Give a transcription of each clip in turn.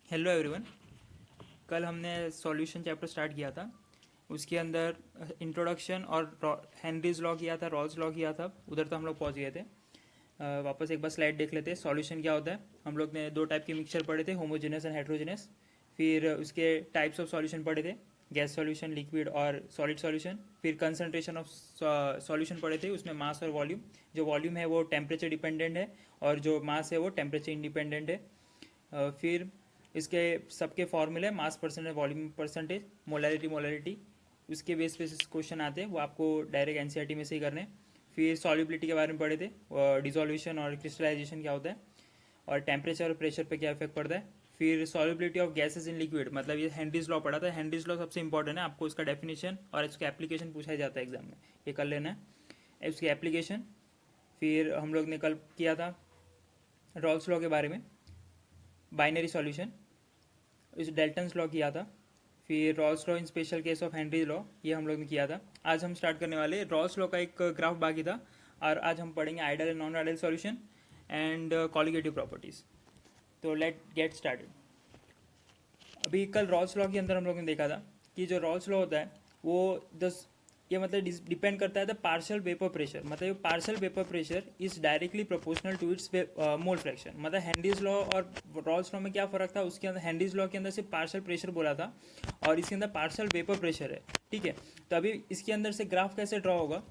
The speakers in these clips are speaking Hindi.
Hello everyone. कल हमने सॉल्यूशन चैप्टर स्टार्ट किया था। उसके अंदर इंट्रोडक्शन और हेनरीज लॉ किया था, रॉल्स लॉ किया था। उधर तो हम लोग पहुंच गए थे। वापस एक बार स्लाइड देख लेते हैं। सॉल्यूशन क्या होता है? हम लोग ने दो टाइप के मिक्सचर पढ़े थे, होमोजेनस एंड हेट्रोजेनस। फिर उसके टाइप्स ऑफ सॉल्यूशन पढ़े थे, गैस सॉल्यूशन, लिक्विड और सॉलिड सॉल्यूशन। फिर कंसंट्रेशन ऑफ सॉल्यूशन पढ़े थे, उसमें मास और वॉल्यूम। जो वॉल्यूम है वो टेम्परेचर डिपेंडेंट है और जो मास है वो टेम्परेचर इंडिपेंडेंट है। फिर इसके सबके फॉर्मूले, mass percentage, volume percentage, molarity. उसके बेस पे क्वेश्चन आते हैं, वो आपको डायरेक्ट एनसीईआरटी में से ही करने। फिर सॉल्युबिलिटी के बारे में पढ़े थे, डिसोल्यूशन और क्रिस्टलाइजेशन क्या होता है, और टेम्परेचर और प्रेशर पे क्या इफेक्ट पड़ता है। फिर solubility of gases in liquid, मतलब ये हेनरीज लॉ पढ़ा था। हेनरीज लॉ सबसे इंपॉर्टेंट है, आपको उसका डेफिनेशन और उसका एप्लीकेशन पूछा जाता है एग्जाम में, ये कर लेना है उसकी एप्लीकेशन। फिर हम लोग ने कल किया था रॉल्स लॉ के बारे में, बाइनरी सॉल्यूशन, इस डेल्टन्स लॉ किया था। फिर Rawls law in special case of Henry law, ये हम लोग ने किया था। आज हम स्टार्ट करने वाले रॉल्स लॉ का एक ग्राफ बाकी था, और आज हम पढ़ेंगे ideal and non ideal solution and colligative properties. तो लेट गेट स्टार्टेड। अभी कल रॉल्स लॉ के अंदर हम लोग ने देखा था कि जो रॉल्स लॉ होता है वो दस, ये मतलब डिपेंड करता है द पार्शियल वेपर प्रेशर, मतलब partial vapour pressure is directly proportional to its mole fraction. मतलब हेनरीज लॉ और रॉल्स लॉ में क्या फर्क था? उसके अंदर हेनरीज लॉ के अंदर सिर्फ पार्शियल प्रेशर बोला था और इसके अंदर पार्शियल वेपर प्रेशर है। ठीक है, तो अभी इसके अंदर से ग्राफ कैसे ड्रॉ होगा?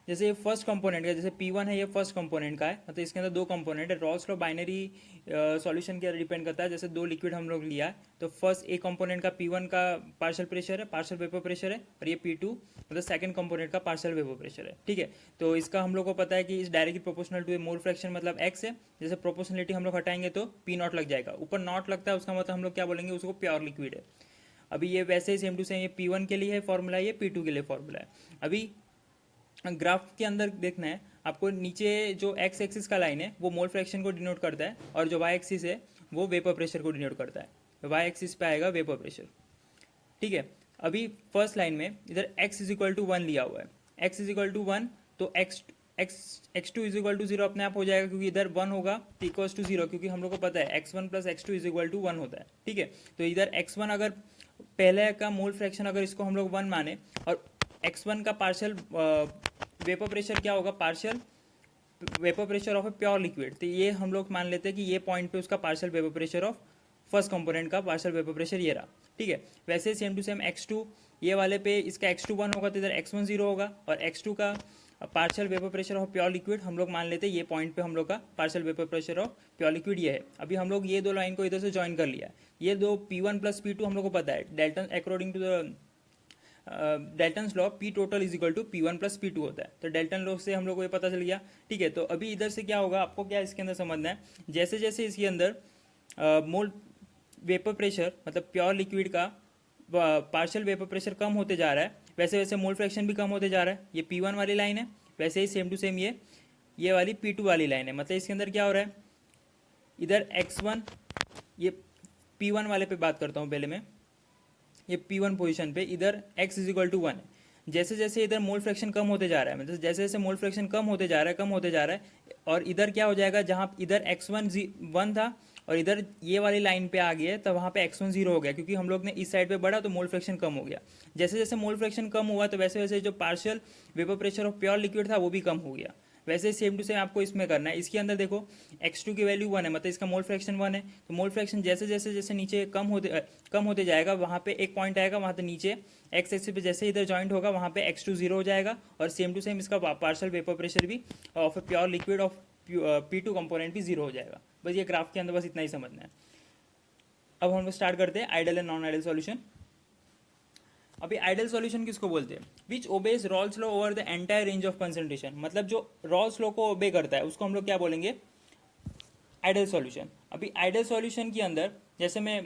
जैसे ये फर्स्ट कंपोनेंट का, जैसे P1 है, ये फर्स्ट कंपोनेंट का है, मतलब इसके अंदर दो कंपोनेंट है। रॉल्स लॉ बाइनरी सॉल्यूशन के डिपेंड करता है। जैसे दो लिक्विड हम लोग लिया है, तो फर्स्ट एक कंपोनेंट का P1 का पार्शियल प्रेशर है, पार्शियल वेपर प्रेशर है, और ये P2 मतलब सेकंड कंपोनेंट का पार्शियल वेपर प्रेशर है। ठीक है, तो इसका हम लोग को पता है कि is directly proportional to a mole fraction, मतलब x है। जैसे प्रोपोर्शनलिटी हम लोग हटाएंगे तो P0 लग जाएगा, ऊपर नॉट लगता है, उसका मतलब हम लोग क्या बोलेंगे, उसको प्योर लिक्विड है। अभी ये वैसे ही सेम टू सेम, ये P1 के लिए है फॉर्मूला, ये P2 के लिए फॉर्मूला है। अभी ग्राफ के अंदर देखना है आपको, नीचे जो एक्स एक्सिस का लाइन है वो मोल फ्रैक्शन को डिनोट करता है, और जो वाई एक्सिस है वो वेपर प्रेशर को डिनोट करता है। वाई एक्सिस पे आएगा वेपर प्रेशर। ठीक है, अभी फर्स्ट लाइन में इधर x इज इक्वल टू 1 लिया हुआ है, x इज इक्वल टू 1, तो x2 इज इक्वल टू 0 अपने आप हो जाएगा, क्योंकि इधर 1 होगा तो इक्वल्स टू 0, क्योंकि हम लोग को पता है x1 plus x2 is equal to 1 होता है। ठीक है, तो इधर x1 अगर पहले का मोल फ्रैक्शन अगर इसको हम लोग 1 माने, और x1 का पार्शियल वेपर प्रेशर क्या होगा, partial vapour pressure of a pure liquid, तो ये हम लोग मान लेते हैं कि ये पॉइंट पे उसका partial vapour pressure of first component का पार्शियल वेपर प्रेशर ये रहा। ठीक है, वैसे सेम टू सेम x2, ये वाले पे इसका x2 1 होगा तो इधर x1 0 होगा, और x2 का partial vapour pressure of pure liquid हम लोग मान लेते हैं ये पॉइंट पे हम लोग का partial vapour pressure of pure liquid ये है। अभी हम लोग ये दो लाइन को इधर से ज्वाइन कर लिया, ये दो P1 प्लस P2 हम लोग को पता है, Dalton according to the Dalton's law P total is equal to P1 plus P2 होता है, तो डेल्टन लॉ से हम लोग को ये पता चल गया। ठीक है, तो अभी इधर से क्या होगा, आपको क्या इसके अंदर समझना है, जैसे जैसे इसके अंदर मोल वेपर प्रेशर मतलब प्योर लिक्विड का पार्शियल वेपर प्रेशर कम होते जा रहा है, वैसे वैसे मोल फ्रैक्शन भी कम होते जा रहा है। ये P1 वाली लाइन है, वैसे ही सेम टू सेम ये वाली P2 वाली लाइन है। मतलब इसके अंदर क्या हो रहा है, इधर x1, ये P1 वाले पे बात करता हूँ पहले मैं, ये P1 पोजीशन पे इधर x इज इक्वल टू 1 है। जैसे जैसे इधर मोल फ्रैक्शन कम होते जा रहा है, मतलब जैसे जैसे मोल फ्रैक्शन कम होते जा रहा है, कम होते जा रहा है, और इधर क्या हो जाएगा, जहाँ इधर x1 1 था और इधर ये वाली लाइन पे आ गया, तो वहाँ पे x1 0 हो गया, क्योंकि हम लोग ने इस साइड पे बढ़ा तो मोल फ्रैक्शन कम हो गया। जैसे जैसे मोल फ्रैक्शन कम हुआ तो वैसे वैसे जो partial vapour pressure of pure liquid था वो भी कम हो गया। वैसे सेम टू सेम आपको इसमें करना है। इसके अंदर देखो x2 की वैल्यू 1 है, मतलब इसका मोल फ्रैक्शन 1 है, तो मोल फ्रैक्शन जैसे जैसे जैसे नीचे कम होते जाएगा, वहाँ पे एक पॉइंट आएगा, वहाँ पे नीचे x एक्सिस पे जैसे इधर जॉइंट होगा वहाँ पे x2 0 हो जाएगा, और सेम टू सेम इसका पार्शियल वेपर प्रेशर भी of a pure liquid of P2 component भी 0 हो जाएगा। बस ये ग्राफ के अंदर बस इतना ही समझना है। अब हम स्टार्ट करते हैं ideal and non ideal solution. अभी आइडल सॉल्यूशन किसको बोलते हैं? Which obeys Raoult's law over the entire range of concentration, मतलब जो रॉल्स लॉ को ओबे करता है उसको हम लोग क्या बोलेंगे, आइडल सॉल्यूशन। अभी आइडल सॉल्यूशन के अंदर जैसे मैं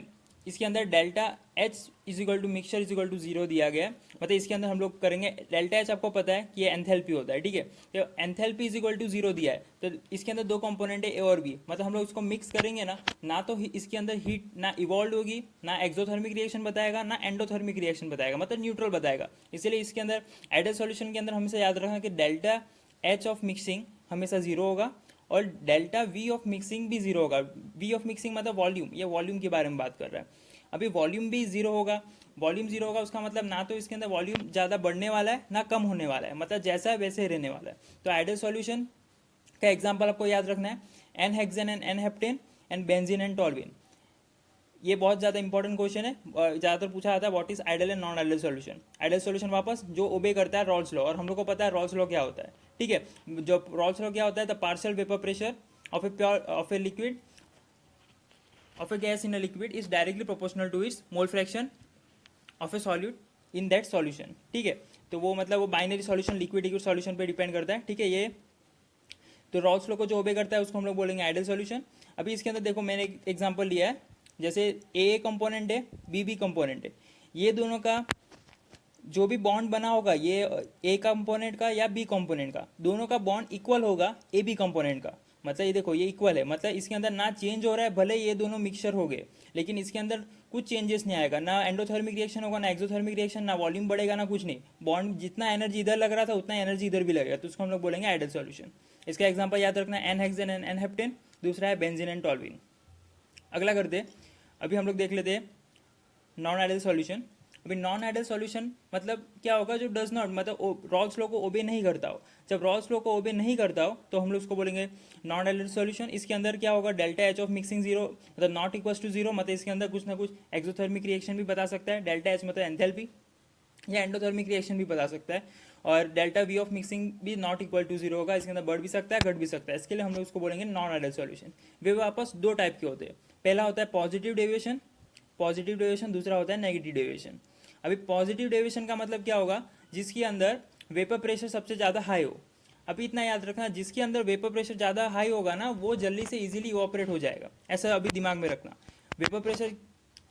इसके अंदर delta H is equal to mixture is equal to 0 दिया गया है, मतलब इसके अंदर हम लोग करेंगे डेल्टा एच, आपको पता है कि ये एंथैल्पी होता है। ठीक है, तो एंथैल्पी इज इक्वल टू 0 दिया है, तो इसके अंदर दो कंपोनेंट है ए और बी, मतलब हम लोग इसको मिक्स करेंगे ना तो इसके अंदर हीट ना इवॉल्व होगी, ना एक्सोथर्मिक रिएक्शन बताएगा, ना एंडोथर्मिक रिएक्शन बताएगा, मतलब न्यूट्रल बताएगा। इसलिए इसके अंदर आइडल सॉल्यूशन के अंदर हमेशा याद रखना कि डेल्टा एच ऑफ मिक्सिंग हमेशा 0 होगा, और डेल्टा वी ऑफ मिक्सिंग भी जीरो होगा। वी ऑफ मिक्सिंग मतलब वॉल्यूम, ये वॉल्यूम के बारे में बात कर रहा है। अभी वॉल्यूम भी जीरो होगा, वॉल्यूम जीरो होगा उसका मतलब ना तो इसके अंदर वॉल्यूम ज़्यादा बढ़ने वाला है ना कम होने वाला है, मतलब जैसा है वैसे ही रहने वाला है। तो आइडियल सॉल्यूशन का एग्जाम्पल आपको याद रखना है, n hexane and n heptane and benzene and toluene. ये बहुत ज़्यादा इंपॉर्टेंट क्वेश्चन है, ज़्यादातर पूछा जाता है what is ideal and non ideal solution. Ideal solution वापस जो ओबे करता है रॉल्स लॉ, और हम लोग को पता है रॉल्स लॉ क्या होता है, ठीक है। जो रॉल्स लॉ क्या होता है, the partial vapour pressure of a liquid of a gas in a liquid is directly proportional to its mole fraction of a solute in that solution, ठीक है। तो वो मतलब वो binary solution liquid liquid solution पे डिपेंड करता है, ठीक है। ये तो रॉल्स लॉ को जो ओबे करता है उसको हम लोग बोलेंगे आइडियल सॉल्यूशन। अभी इसके अंदर देखो मैंने एक एग्जांपल लिया है, जैसे ए कंपोनेंट है बी बी कंपोनेंट है, ये दोनों का जो भी बॉन्ड बना होगा, ये ए कंपोनेंट का या बी कंपोनेंट का, दोनों का बॉन्ड इक्वल होगा ए बी कंपोनेंट का। मतलब ये देखो ये इक्वल है, मतलब इसके अंदर ना चेंज हो रहा है, भले ये दोनों मिक्सचर हो गए लेकिन इसके अंदर कुछ चेंजेस नहीं आएगा, ना एंडोथर्मिक रिएक्शन होगा ना एक्सोथर्मिक रिएक्शन, ना वॉल्यूम बढ़ेगा ना कुछ नहीं। बॉन्ड जितना एनर्जी इधर लग रहा था उतना एनर्जी इधर भी लगेगा, तो उसको हम लोग बोलेंगे आइडियल सॉल्यूशन। इसका एग्जांपल याद रखना, n hexane and n heptane, दूसरा है बेंजीन एंड टॉल्विन। अगला करते, अभी हम लोग देख लेते हैं नॉन आइडियल सॉल्यूशन। अभी नॉन आइडियल सॉल्यूशन मतलब क्या होगा, जो डज नॉट मतलब रॉल्स लॉ को ओबे नहीं करता हो। जब रॉल्स लॉ को ओबे नहीं करता हो तो हम लोग उसको बोलेंगे नॉन आइडियल सॉल्यूशन। इसके अंदर क्या होगा, delta H of mixing zero मतलब नॉट इक्वल टू जीरो, मतलब इसके अंदर कुछ ना कुछ एक्सोथर्मिक रिएक्शन भी बता सकता है। डेल्टा एच मतलब एंथैल्पी या एंडोथर्मिक रिएक्शन भी बता सकता है, और डेल्टा वी ऑफ मिक्सिंग भी नॉट इक्वल टू जीरो होगा, इसके अंदर बढ़ भी सकता है घट भी सकता है। इसके लिए हम लोग उसको बोलेंगे नॉन आइडियल सॉल्यूशन। वे वापस दो टाइप के होते हैं, पहला होता है पॉजिटिव डेविएशन, पॉजिटिव डेविएशन, दूसरा होता है नेगेटिव डेविएशन। अभी पॉजिटिव डेविएशन का मतलब क्या होगा, जिसके अंदर वेपर प्रेशर सबसे ज़्यादा हाई हो। अभी इतना याद रखना, जिसके अंदर वेपर प्रेशर ज़्यादा हाई होगा ना वो जल्दी से इजीली इवोपरेट हो जाएगा, ऐसा अभी दिमाग में रखना। वेपर प्रेशर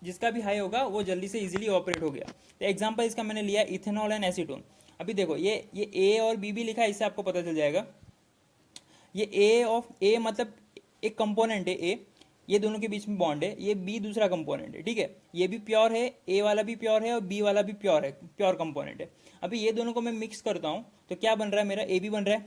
जिसका भी हाई होगा वो जल्दी से इजीली ऑपरेट हो गया। तो एग्जांपल इसका मैंने लिया इथेनॉल एंड एसीटोन। अभी देखो ये ए और बी भी लिखा है, इससे आपको पता चल जाएगा। ये ए ऑफ ए मतलब एक कंपोनेंट है ए, ये दोनों के बीच में बॉन्ड है, ये बी दूसरा कंपोनेंट है, ठीक है। ये भी प्योर है, ए वाला भी प्योर है और बी वाला भी प्योर है, प्योर कंपोनेंट है। अभी ये दोनों को मैं मिक्स करता हूँ तो क्या बन रहा है, मेरा ए बी बन रहा है,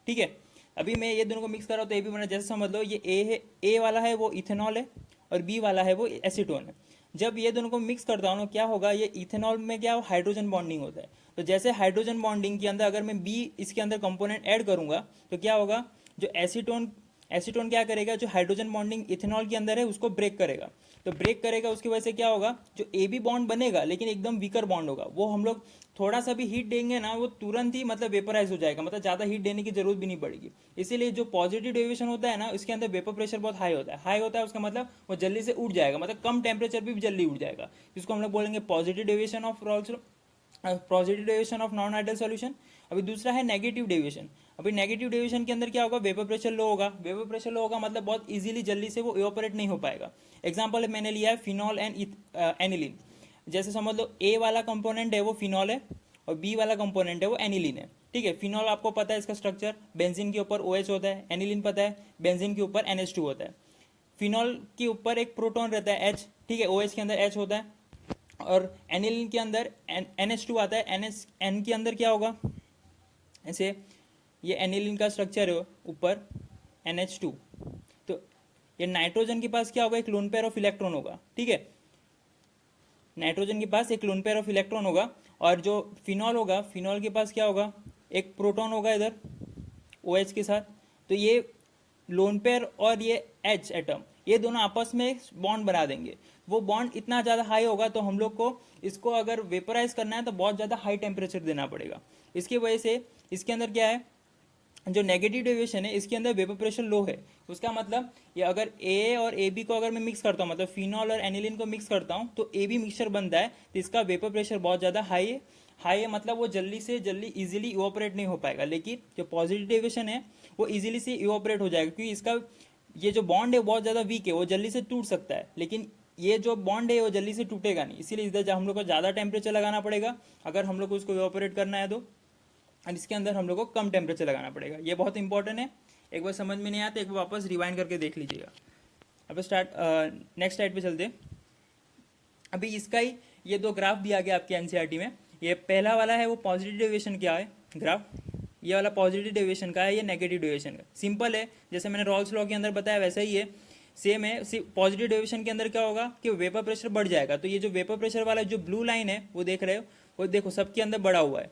ठीक है। अभी मैं ये दोनों को मिक्स कर रहा हूँ तो ए बी बन रहा है। जैसे समझ लो ये ए है, ए वाला है वो इथेनॉल है और बी वाला है वो एसीटोन है। जब ये दोनों को मिक्स करता हूँ ना क्या होगा, ये इथेनॉल में क्या हाइड्रोजन बॉन्डिंग होता है। तो जैसे हाइड्रोजन बॉन्डिंग के अंदर अगर मैं बी इसके अंदर कंपोनेंट ऐड करूंगा तो क्या होगा, जो एसीटोन एसीटोन क्या करेगा, जो हाइड्रोजन बॉन्डिंग इथेनॉल के अंदर है उसको ब्रेक करेगा। तो ब्रेक करेगा उसकी वजह से क्या होगा, जो ए बी बॉन्ड बनेगा लेकिन एकदम वीकर बॉन्ड होगा, वो हम लोग थोड़ा सा भी हीट देंगे ना वो तुरंत ही मतलब वेपराइज हो जाएगा, मतलब ज़्यादा हीट देने की जरूरत भी नहीं पड़ेगी। इसीलिए जो पॉजिटिव डेविएशन होता है ना इसके अंदर वेपर प्रेशर बहुत हाई होता है। हाई होता है उसका मतलब वो जल्दी से उठ जाएगा, मतलब कम टेम्परेचर भी जल्दी उठ जाएगा, जिसको हम लोग बोलेंगे positive deviation of positive deviation of non ideal solution. अभी दूसरा है नेगेटिव डेविएशन। अभी नेगेटिव डेविएशन के अंदर क्या होगा, वेपर प्रेशर लो होगा। वेपर प्रेशर लो होगा मतलब बहुत इजीली जल्दी से वो इवोपरेट नहीं हो पाएगा। एग्जांपल मैंने लिया है फिनॉल एंड एनिलीन। जैसे समझ लो ए वाला कंपोनेंट है वो फिनॉल है और बी वाला कंपोनेंट है वो एनिलीन है, ठीक है। फिनॉल आपको पता है इसका स्ट्रक्चर, बेंजीन के ऊपर OH होता है। एनिलीन पता है बेंजीन के ऊपर NH2 होता है। फिनॉल के ऊपर एक प्रोटॉन रहता है H, ठीक है, OH के अंदर H होता है और एनिलीन के अंदर NH2 आता है। N के अंदर क्या होगा, ऐसे ये एनिलीन का स्ट्रक्चर है ऊपर NH2, तो ये नाइट्रोजन के पास क्या होगा, एक लोन पेयर ऑफ इलेक्ट्रॉन होगा, ठीक है। नाइट्रोजन के पास एक लोन पेयर ऑफ इलेक्ट्रॉन होगा और जो फिनॉल होगा, फिनॉल के पास क्या होगा, एक प्रोटॉन होगा इधर OH के साथ। तो ये लोन पेयर और ये H एटम ये दोनों आपस में बॉन्ड बना देंगे। वो बॉन्ड इतना ज़्यादा हाई होगा तो हम लोग को इसको अगर वेपराइज करना है तो बहुत ज़्यादा हाई टेम्परेचर देना पड़ेगा। इसकी वजह से इसके अंदर क्या है, जो नेगेटिव डेविएशन है इसके अंदर वेपर प्रेशर लो है। उसका मतलब ये अगर ए और ए बी को अगर मैं मिक्स करता हूँ, मतलब फिनॉल और एनिलीन को मिक्स करता हूँ तो ए बी मिक्सचर बनता है, तो इसका वेपर प्रेशर बहुत ज़्यादा हाई है। हाई है मतलब वो जल्दी से जल्दी इजीली इवोपरेट नहीं हो पाएगा, लेकिन जो पॉजिटिव डेविएशन है वो इजीली से इवोपरेट हो जाएगा, क्योंकि इसका ये जो बॉन्ड है बहुत ज़्यादा वीक है, वो जल्दी से टूट सकता है, लेकिन ये जो बॉन्ड है वो जल्दी से टूटेगा नहीं। इसीलिए इधर हम लोग को ज़्यादा टेम्परेचर लगाना पड़ेगा अगर हम लोग को इसको इवोपरेट करना है तो, और इसके अंदर हम लोग को कम टेम्परेचर लगाना पड़ेगा। ये बहुत इंपॉर्टेंट है, एक बार समझ में नहीं आता एक बार वापस रिवाइंड करके देख लीजिएगा। अब नेक्स्ट स्लाइड पे चलते। अभी इसका ही ये दो ग्राफ दिया गया आपके NCERT में। ये पहला वाला है वो पॉजिटिव डेविएशन क्या है ग्राफ, ये वाला पॉजिटिव डेविएशन का है, ये नेगेटिव डेविएशन का। सिंपल है, जैसे मैंने रॉल्स लॉ के अंदर बताया वैसा ही है, सेम है। पॉजिटिव डेविएशन के अंदर क्या होगा कि वेपर प्रेशर बढ़ जाएगा। तो ये जो वेपर प्रेशर वाला जो ब्लू लाइन है वो देख रहे हो, वो देखो सबके अंदर बढ़ा हुआ है,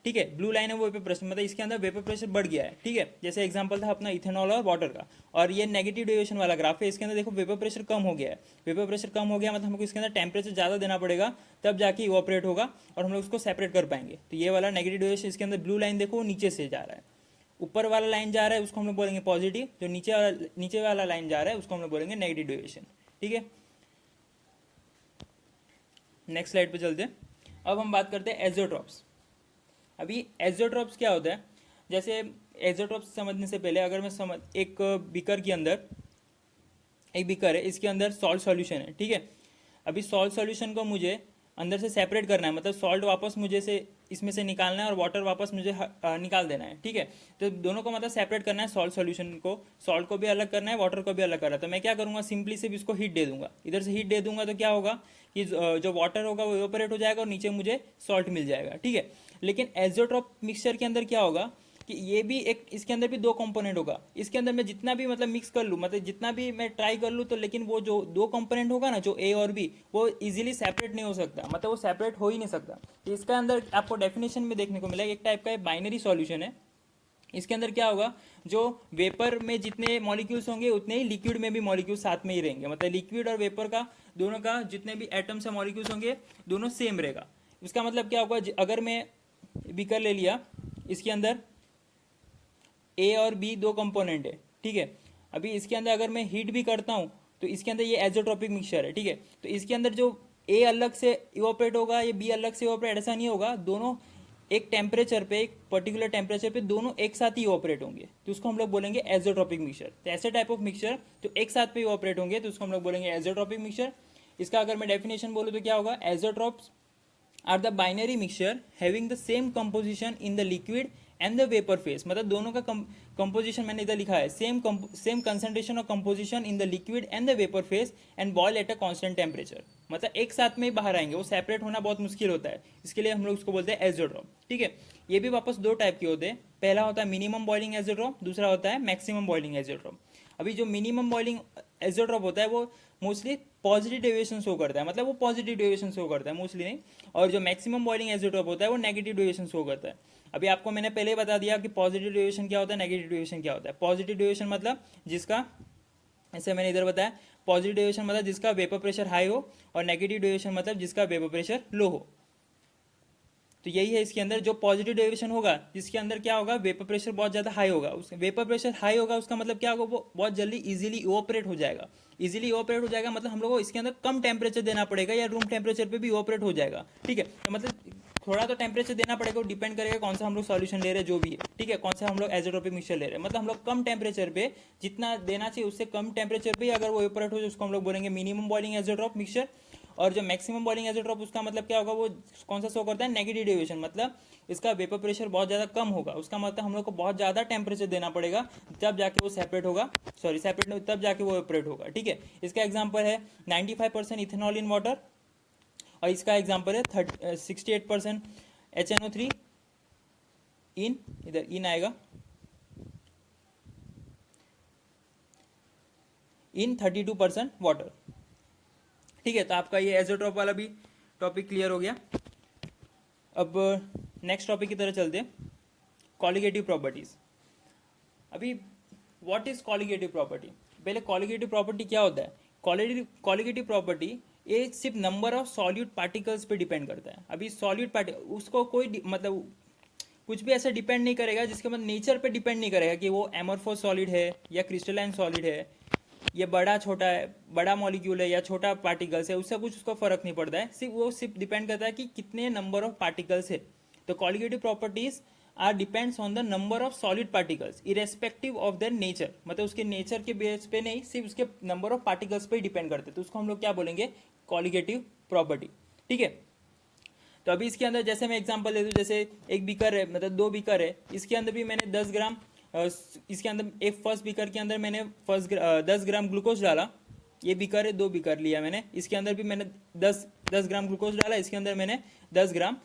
ठीक है। ब्लू लाइन है वो वेपर प्रेशर, मतलब इसके अंदर वेपर प्रेशर बढ़ गया है, ठीक है। जैसे एग्जांपल था अपना इथेनॉल और वाटर का। और ये नेगेटिव डेविएशन वाला ग्राफ है, इसके अंदर देखो वेपर प्रेशर कम हो गया है। वेपर प्रेशर कम हो गया मतलब हमको इसके अंदर टेम्परेचर ज़्यादा देना पड़ेगा, तब जाके इवोपरेट होगा और हम लोग उसको सेपरेट कर पाएंगे। तो ये वाला नेगेटिव डेविएशन, इसके अंदर ब्लू लाइन देखो नीचे से जा रहा है, ऊपर वाला लाइन जा रहा है उसको हम लोग बोलेंगे पॉजिटिव, जो नीचे वाला लाइन जा रहा है उसको हम लोग बोलेंगे नेगेटिव डेविएशन, ठीक है। नेक्स्ट स्लाइड पे चलते हैं। अब हम बात करते हैं एज़ोट्रॉप्स। अभी एज़ोट्रॉप्स क्या होता है, जैसे एज़ोट्रॉप्स समझने से पहले अगर मैं एक बीकर के अंदर, एक बीकर है, इसके अंदर सॉल्ट सॉल्यूशन है, ठीक है। अभी सॉल्ट सॉल्यूशन को मुझे अंदर से सेपरेट करना है, मतलब सॉल्ट वापस मुझे से इसमें से निकालना है और वाटर वापस मुझे निकाल देना है, ठीक है। तो दोनों को मतलब सेपरेट करना है, सॉल्ट सॉल्यूशन को, सॉल्ट को भी अलग करना है, वाटर को भी अलग करना है। तो मैं क्या करूँगा, सिंपली सिर्फ इसको हीट दे दूंगा, इधर से हीट दे दूंगा तो क्या होगा कि जो वाटर होगा वो इवेपोरेट हो जाएगा और नीचे मुझे सॉल्ट मिल जाएगा, ठीक है। लेकिन एज़ोट्रॉप मिक्सचर के अंदर क्या होगा कि ये भी एक, इसके अंदर भी दो कंपोनेंट होगा। इसके अंदर मैं जितना भी मतलब मिक्स कर लूँ, मतलब जितना भी मैं ट्राई कर लूँ, तो लेकिन वो जो दो कंपोनेंट होगा ना, जो ए और बी, वो इजीली सेपरेट नहीं हो सकता, मतलब वो सेपरेट हो ही नहीं सकता। तो इसका अंदर आपको डेफिनेशन में देखने को मिलेगा एक टाइप का बाइनरी सॉल्यूशन है। इसके अंदर क्या होगा, जो वेपर में जितने मॉलिक्यूल्स होंगे उतने ही लिक्विड में भी मॉलिक्यूल्स साथ में ही रहेंगे, मतलब लिक्विड और वेपर का दोनों का जितने भी एटम्स या मॉलिक्यूल्स होंगे दोनों सेम रहेगा। इसका मतलब क्या होगा, अगर मैं बीकर ले लिया, इसके अंदर ए और बी दो कंपोनेंट है, ठीक है। अभी इसके अंदर अगर मैं हीट भी करता हूँ तो इसके अंदर ये एज़ोट्रॉपिक मिक्सचर है, ठीक है। तो इसके अंदर जो ए अलग से इवोपरेट होगा, ये बी अलग से इवोपरेट, ऐसा नहीं होगा, दोनों एक टेम्परेचर पे, एक पर्टिकुलर टेम्परेचर पे दोनों एक साथ ही ऑपरेट होंगे, तो उसको हम लोग बोलेंगे एज़ोट्रॉपिक मिक्सचर। तो ऐसे टाइप ऑफ मिक्सचर जो एक साथ पे ऑपरेट होंगे तो उसको हम लोग बोलेंगे एज़ोट्रॉपिक मिक्सचर। इसका अगर मैं डेफिनेशन बोलूँ तो क्या होगा, azeotropes are the binary mixture having the same composition in the liquid and the vapour phase, मतलब दोनों का कंपोजिशन मैंने इधर लिखा है, सेम कंसंट्रेशन और composition in the liquid and the vapour phase and boil at a constant temperature, मतलब एक साथ में ही बाहर आएंगे, वो सेपरेट होना बहुत मुश्किल होता है, इसके लिए हम लोग उसको बोलते हैं एज़ोट्रॉप, ठीक है। ये भी वापस दो टाइप के होते हैं, पहला होता है मिनिमम बॉइलिंग एज़ोट्रॉप, दूसरा होता है मैक्सिमम बॉइलिंग एज़ोट्रॉप। अभी जो मिनिमम बॉइलिंग एज़ोट्रॉप होता है वो मोस्टली पॉजिटिव डेविएशन शो करता है, मतलब वो पॉजिटिव डेविएशन शो करता है मोस्टली नहीं, और जो मैक्सिमम बॉइलिंग एज़ोट्रॉप होता है वो नेगेटिव डेविएशन शो करता है। अभी आपको मैंने पहले ही बता दिया कि पॉजिटिव डेविएशन क्या होता है, नेगेटिव डेविएशन क्या होता है। पॉजिटिव डेविएशन मतलब जिसका, ऐसे मैंने इधर बताया, पॉजिटिव डेविएशन मतलब जिसका वेपर प्रेशर हाई हो, और नेगेटिव डेविएशन मतलब जिसका वेपर प्रेशर लो हो। तो यही है इसके अंदर, जो पॉजिटिव डेविएशन होगा जिसके अंदर क्या होगा, वेपर प्रेशर बहुत ज़्यादा हाई होगा, उस वेपर प्रेशर हाई होगा उसका मतलब क्या होगा, वो बहुत जल्दी इजीली इवोपरेट हो जाएगा। इजीली इवोपरेट हो जाएगा मतलब हम लोग को इसके अंदर कम टेम्परेचर देना पड़ेगा या रूम टेम्परेचर पे भी इवोपरेट हो जाएगा, ठीक है। तो मतलब थोड़ा तो टेम्परेचर देना पड़ेगा, डिपेंड करेगा कौन सा हम लोग सॉल्यूशन ले रहे हैं जो भी है, ठीक है, कौन सा हम लोग एज़ोट्रॉपिक मिक्सचर ले रहे हैं। मतलब हम लोग कम टेम्परेचर पे जितना देना चाहिए उससे कम टेम्परेचर पे अगर वो इवोपरेट हो जाए उसको हम लोग बोलेंगे मिनिमम बॉइलिंग एज़ोट्रॉप मिक्सचर। और जो मैक्सिमम बॉइलिंग एज़ोट्रॉप उसका मतलब क्या होगा, वो कौन सा शो करता है, नेगेटिव डेविएशन, मतलब इसका वेपर प्रेशर बहुत ज़्यादा कम होगा, उसका मतलब हम लोग को बहुत ज़्यादा टेम्परेचर देना पड़ेगा तब जाके वो सेपरेट होगा, सॉरी सेपरेट नहीं, तब जाके वो इवोपरेट होगा, ठीक है। इसका एग्जांपल है 95% इथेनॉल इन वाटर, और इसका एग्जांपल है 68% HNO3 इन, इधर इन आएगा, इन 32% वाटर, ठीक है। तो आपका ये एज़ोट्रॉप वाला भी टॉपिक क्लियर हो गया। अब नेक्स्ट टॉपिक की तरह चलते हैं, कॉलिगेटिव प्रॉपर्टीज। अभी व्हाट इज कॉलिगेटिव प्रॉपर्टी, पहले कॉलिगेटिव प्रॉपर्टी क्या होता है। कॉलिगेटिव प्रॉपर्टी ये सिर्फ नंबर ऑफ सॉल्यूट पार्टिकल्स पे डिपेंड करता है। अभी सॉल्यूट पार्टिकल उसको कोई मतलब कुछ भी ऐसा डिपेंड नहीं करेगा, जिसके मतलब नेचर पे डिपेंड नहीं करेगा कि वो एमोर्फोस सॉलिड है या क्रिस्टलाइन सॉलिड है, ये बड़ा छोटा है, बड़ा मॉलिक्यूल है या छोटा पार्टिकल्स है, उससे कुछ उसको फर्क नहीं पड़ता है, सिर्फ डिपेंड करता है कि कितने नंबर ऑफ पार्टिकल्स है। तो colligative properties are depends on the number of solid particles irrespective of their nature, मतलब उसके नेचर के बेस पे नहीं, सिर्फ उसके नंबर ऑफ पार्टिकल्स पे ही डिपेंड करते हैं। तो उसको हम लोग क्या बोलेंगे, कॉलिगेटिव प्रॉपर्टी, ठीक है। तो अभी इसके अंदर जैसे मैं एग्जांपल दे दूं, जैसे एक बीकर है, मतलब दो बीकर है, इसके अंदर भी मैंने 10 ग्राम इसके अंदर एक फर्स्ट बीकर के अंदर मैंने 10 ग्राम ग्लूकोज डाला, ये बीकर है, दो बीकर लिया मैंने, इसके अंदर भी मैंने 10 ग्राम ग्लूकोज डाला, इसके अंदर मैंने 10 ग्राम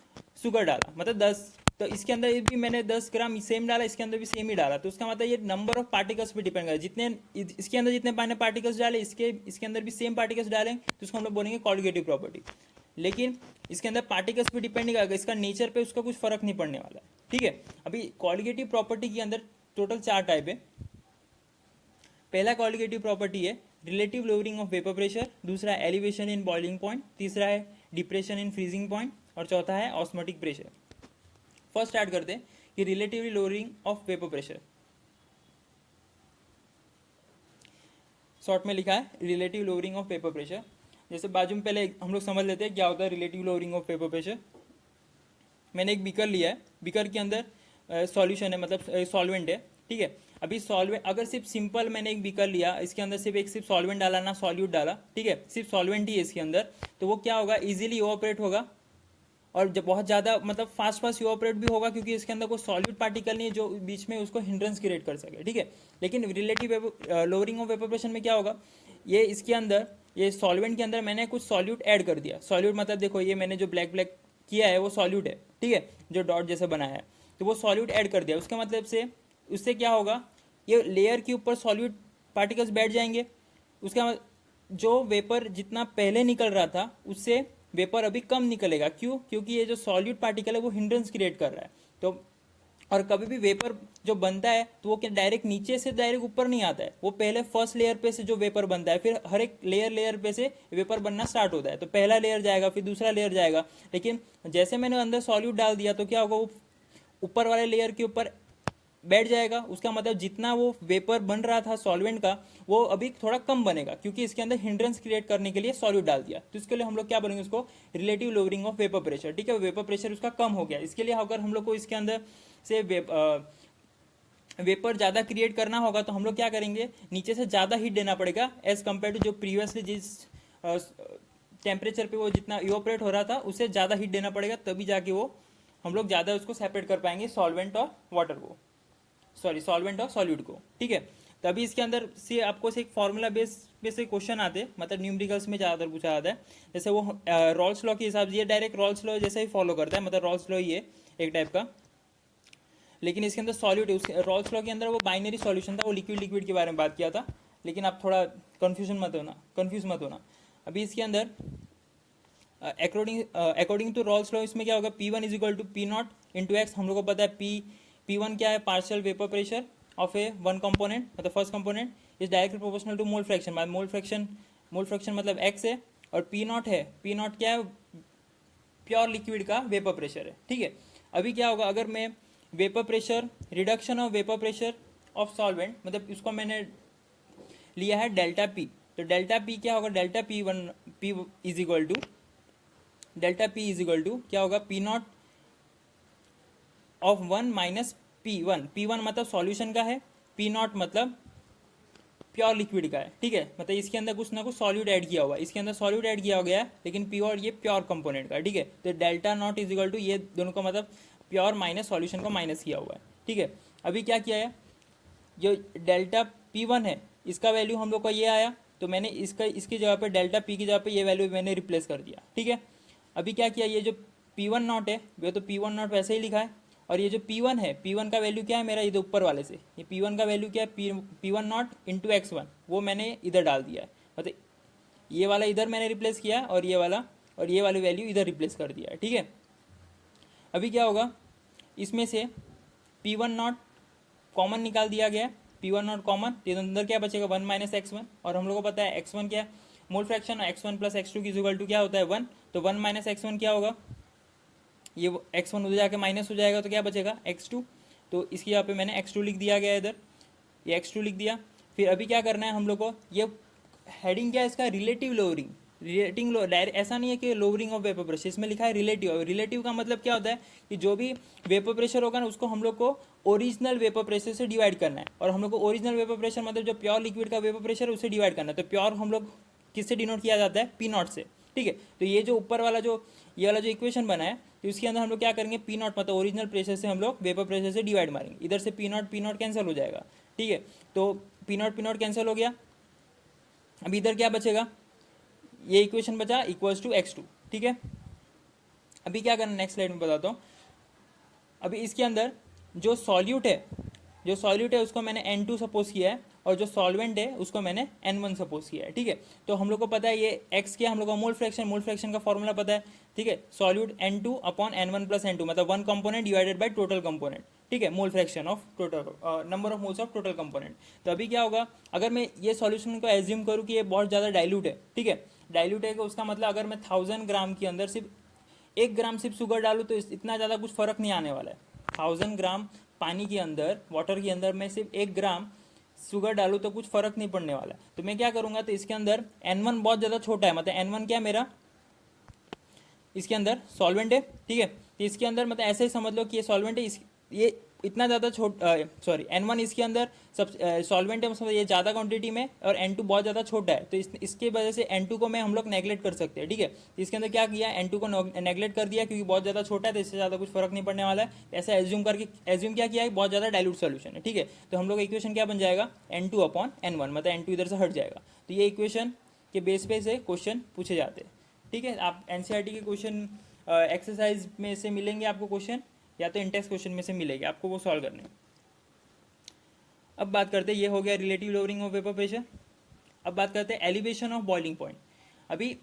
शुगर डाला, मतलब 10 तो इसके अंदर भी मैंने 10 ग्राम सेम डाला, इसके अंदर भी सेम ही डाला, तो उसका मतलब ये नंबर ऑफ पार्टिकल्स पे डिपेंड कर जितने इसके अंदर जितने मैंने पार्टिकल्स डाले इसके अंदर भी सेम पार्टिकल्स डालेंगे तो उसको हम लोग बोलेंगे कॉलिगेटिव प्रॉपर्टी। लेकिन इसके अंदर पार्टिकल्स पे डिपेंड नहीं करेगा, इसका नेचर पे उसका कुछ फर्क नहीं पड़ने वाला है, ठीक है। अभी कॉलिगेटिव प्रॉपर्टी के अंदर टोटल 4 टाइप है। पहला कॉलिगेटिव प्रॉपर्टी है relative lowering of vapour pressure, दूसरा एलिवेशन इन बॉइलिंग पॉइंट, तीसरा है डिप्रेशन इन फ्रीजिंग पॉइंट और चौथा है ऑस्मोटिक प्रेशर। फर्स्ट स्टार्ट करते हैं कि relatively lowering of vapour pressure. Short में लिखा है relative lowering of vapour pressure. जैसे बाजू में पहले हम लोग समझ लेते हैं क्या होता है relative lowering of vapour pressure. मैंने एक बीकर लिया है, बीकर के अंदर सॉल्यूशन है, मतलब सॉल्वेंट है, ठीक है। अभी सॉल्वेंट अगर सिर्फ सिंपल मैंने एक बीकर लिया, इसके अंदर सिर्फ सॉल्वेंट डाला ना सॉल्यूट डाला, ठीक है, सिर्फ सॉल्वेंट ही है इसके अंदर, तो वो क्या होगा इजीली इवोपरेट होगा और जब बहुत ज़्यादा मतलब फास्ट इवोपरेट भी होगा क्योंकि इसके अंदर कोई सॉल्यूट पार्टिकल नहीं है जो बीच में उसको हिंड्रेंस क्रिएट कर सके, ठीक है। लेकिन रिलेटिव लोअरिंग ऑफ वेपोरेशन में क्या होगा, ये इसके अंदर ये सॉल्वेंट के अंदर मैंने कुछ सॉल्यूट ऐड कर दिया। सॉल्यूट मतलब देखो ये मैंने जो ब्लैक ब्लैक किया है वो सॉल्यूट है, ठीक है, जो डॉट जैसे बनाया है, तो वो सॉल्यूट ऐड कर दिया। उसके मतलब से उससे क्या होगा, ये लेयर के ऊपर सॉल्यूट पार्टिकल्स बैठ जाएंगे। उसका जो वेपर जितना पहले निकल रहा था उससे वेपर अभी कम निकलेगा। क्यों? क्योंकि ये जो सॉल्यूट पार्टिकल है वो हिंड्रेंस क्रिएट कर रहा है। तो और कभी भी वेपर जो बनता है तो वो क्या डायरेक्ट नीचे से डायरेक्ट ऊपर नहीं आता है, वो पहले फर्स्ट लेयर पे से जो वेपर बनता है, फिर हर एक लेयर पे से वेपर बनना स्टार्ट होता है। तो पहला लेयर जाएगा, फिर दूसरा लेयर जाएगा, लेकिन जैसे मैंने अंदर सॉल्यूट डाल दिया तो क्या होगा, वो ऊपर वाले लेयर के ऊपर बैठ जाएगा। उसका मतलब जितना वो वेपर बन रहा था सॉल्वेंट का वो अभी थोड़ा कम बनेगा क्योंकि इसके अंदर हिंड्रेंस क्रिएट करने के लिए सॉल्यूट डाल दिया। तो इसके लिए हम लोग क्या बोलेंगे, उसको relative lowering of vapour pressure, ठीक है। वेपर प्रेशर उसका कम हो गया। इसके लिए अगर हम लोग को इसके अंदर से वेपर ज़्यादा क्रिएट करना होगा तो हम लोग क्या करेंगे, नीचे से ज़्यादा हीट देना पड़ेगा एज कम्पेयर टू जो प्रीवियसली जिस टेम्परेचर पे वो जितना इवोपरेट हो रहा था उससे ज़्यादा हीट देना पड़ेगा, तभी जाके वो हम लोग ज़्यादा उसको सेपरेट कर पाएंगे सॉल्वेंट और वाटर को, सॉल्वेंट और सॉल्यूट को, ठीक है। तभी इसके अंदर से आपको से एक फॉर्मूला बेस से क्वेश्चन आते हैं, मतलब न्यूमेरिकल्स में ज़्यादातर पूछा जाता है। जैसे वो रॉल्स लॉ के हिसाब से ये डायरेक्ट रॉल्स लॉ जैसे ही फॉलो करता है, मतलब रॉल्स लॉ ही है एक टाइप का, लेकिन इसके अंदर सॉल्यूट है। उसके रॉल्स लॉ के अंदर वो बाइनरी सॉल्यूशन था, वो लिक्विड के बारे में बात किया था, लेकिन आप थोड़ा कंफ्यूज मत होना। अभी इसके अंदर अकॉर्डिंग टू रॉल्स लॉ इसमें क्या होगा, P1 is equal to p naught into x. हम लोग को पता है P1 क्या है, partial vapour pressure of a one component, मतलब first component is directly proportional to mole fraction. Mole fraction मतलब x है, और पी नॉट है, पी नॉट क्या है, प्योर लिक्विड का वेपर प्रेशर है, ठीक है। अभी क्या होगा, अगर मैं vapour pressure reduction of vapour pressure of solvent, मतलब इसको मैंने लिया है डेल्टा पी, तो डेल्टा पी क्या होगा, delta P is equal to क्या होगा, P not of 1 minus P1 मतलब सॉल्यूशन का है, पी नॉट मतलब प्योर लिक्विड का है, ठीक है। मतलब इसके अंदर कुछ ना कुछ सॉल्यूट ऐड किया हुआ है, इसके अंदर सॉल्यूट ऐड किया गया है, लेकिन प्योर ये प्योर कंपोनेंट का है, ठीक है। तो delta not is equal to ये दोनों का मतलब प्योर माइनस सॉल्यूशन को माइनस किया हुआ है, ठीक है। अभी क्या किया है, जो डेल्टा P1 है इसका वैल्यू हम लोग का ये आया, तो मैंने इसकी जगह पे डेल्टा P की जगह पे ये वैल्यू मैंने रिप्लेस कर दिया, ठीक है। अभी क्या किया, ये जो P1 नॉट है वो तो P1 नॉट वैसे ही लिखा है, और ये जो P1 है, P1 का वैल्यू क्या है मेरा, ये तो ऊपर वाले से ये P1 का वैल्यू क्या है, P1 नॉट इंटू x1, वो मैंने इधर डाल दिया है। मतलब ये वाला इधर मैंने रिप्लेस किया और ये वाली वैल्यू इधर रिप्लेस कर दिया है, ठीक है। अभी क्या होगा, इसमें से P1 नॉट कॉमन निकाल दिया गया, P1 नॉट कॉमन, तो अंदर क्या बचेगा 1 माइनस x1, और हम लोग को पता है x1 क्या है, mole fraction x1 plus x2 की इक्वल टू क्या होता है 1, तो 1 माइनस x1 क्या होगा, ये x1 उधर जाके माइनस हो जाएगा तो क्या बचेगा x2, तो इसकी यहाँ पे मैंने x2 लिख दिया गया इधर, ये x2 लिख दिया। फिर अभी क्या करना है हम लोग को, ये हेडिंग क्या है इसका, रिलेटिव लोअरिंग। डायरेक्ट ऐसा नहीं है कि लोअरिंग ऑफ वेपर प्रेशर, इसमें लिखा है रिलेटिव। रिलेटिव का मतलब क्या होता है कि जो भी वेपर प्रेशर होगा ना उसको हम लोग को ओरिजिनल वेपर प्रेशर से डिवाइड करना है, और हम लोग को ओरिजिनल वेपर प्रेशर मतलब जो प्योर लिक्विड का वेपर प्रेशर है उससे डिवाइड करना है। तो प्योर हम लोग किससे डिनोट किया जाता है, पी नॉट से, ठीक है। तो ये जो ऊपर वाला ये वाला जो इक्वेशन बना है, तो इसके अंदर हम लोग क्या करेंगे, पी नॉट मतलब ओरिजिनल प्रेशर से हम लोग वेपर प्रेशर से डिवाइड मारेंगे, इधर से पी नॉट कैंसिल हो जाएगा, ठीक है। तो पी नॉट कैंसिल हो गया, अब इधर क्या बचेगा, ये इक्वेशन बचा इक्वल्स टू x2, ठीक है। अभी क्या करना, नेक्स्ट स्लाइड में बताता हूँ। अभी इसके अंदर जो सॉल्यूट है उसको मैंने N2 सपोज किया है, और जो सॉल्वेंट है उसको मैंने N1 सपोज किया है, ठीक है। तो हम लोग को पता है ये x क्या, हम लोग को मोल फ्रैक्शन का फॉर्मूला पता है, ठीक है। Solute N2 upon N1 plus N2, मतलब one component divided by total component, ठीक है, mole fraction of total number of moles of total component. तो अभी क्या होगा, अगर मैं ये सॉल्यूशन को एज्यूम करूँ कि ये बहुत ज़्यादा डाइल्यूट है, ठीक है, डाइल्यूट है कि उसका मतलब अगर मैं 1000 ग्राम के अंदर सिर्फ 1 ग्राम सिर्फ शुगर डालूँ तो इतना ज़्यादा कुछ फ़र्क नहीं आने वाला है। 1000 ग्राम पानी के अंदर, वाटर के अंदर मैं सिर्फ 1 ग्राम शुगर डालूँ तो कुछ फ़र्क नहीं पड़ने वाला है। तो मैं क्या करूँगा, तो इसके अंदर N1 बहुत ज़्यादा छोटा है, मतलब N1 क्या मेरा इसके अंदर सॉल्वेंट है, ठीक है। तो इसके अंदर मतलब ऐसे ही समझ लो कि ये सॉल्वेंट है, ये इतना ज़्यादा सॉरी N1 इसके अंदर सब सॉल्वेंट है, मतलब ये ज़्यादा क्वांटिटी में, और N2 बहुत ज़्यादा छोटा है, तो इसके वजह से N2 को मैं हम लोग नेगलेक्ट कर सकते हैं, ठीक है। तो इसके अंदर क्या किया, N2 को नेगलेक्ट कर दिया क्योंकि बहुत ज़्यादा छोटा है, तो इससे ज़्यादा कुछ फर्क नहीं पड़ने वाला है। ऐसा एज्यूम क्या किया है, बहुत ज़्यादा डाइल्यूट सोल्यूशन है, ठीक है। तो हम लोग इक्वेशन क्या बन जाएगा, N2 अपॉन N1, मतलब N2 इधर से हट जाएगा। तो ये इक्वेशन के बेस पे से क्वेश्चन पूछे जाते हैं, ठीक है। आप एनसीईआरटी के क्वेश्चन एक्सरसाइज में से मिलेंगे आपको क्वेश्चन, या तो इंटेक्स क्वेश्चन में से मिलेंगे, आपको वो सॉल्व करने हैं। अब बात करते हैं, ये हो गया relative lowering of vapour pressure. अब बात करते हैं एलिवेशन ऑफ बॉइलिंग पॉइंट। अभी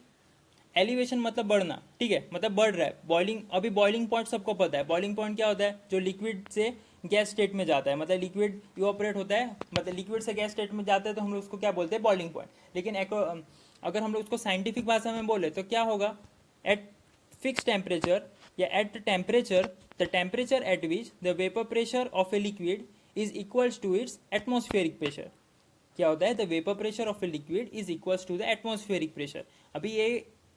एलिवेशन मतलब बढ़ना, ठीक है, मतलब बढ़ रहा है बॉइलिंग। अभी बॉइलिंग पॉइंट सबको पता है, बॉइलिंग पॉइंट क्या होता है, जो लिक्विड से गैस स्टेट में जाता है, मतलब लिक्विड इवापोरेट होता है, मतलब लिक्विड से गैस स्टेट में जाता है, तो हम लोग उसको क्या बोलते हैं, बॉइलिंग पॉइंट। लेकिन अगर हम लोग उसको साइंटिफिक भाषा में बोले तो क्या होगा, एट फिक्स टेम्परेचर या at temperature, the temperature at which the vapour pressure of a liquid is equals to its atmospheric pressure. क्या होता है, the vapour pressure of a liquid is equals to the atmospheric pressure. अभी ये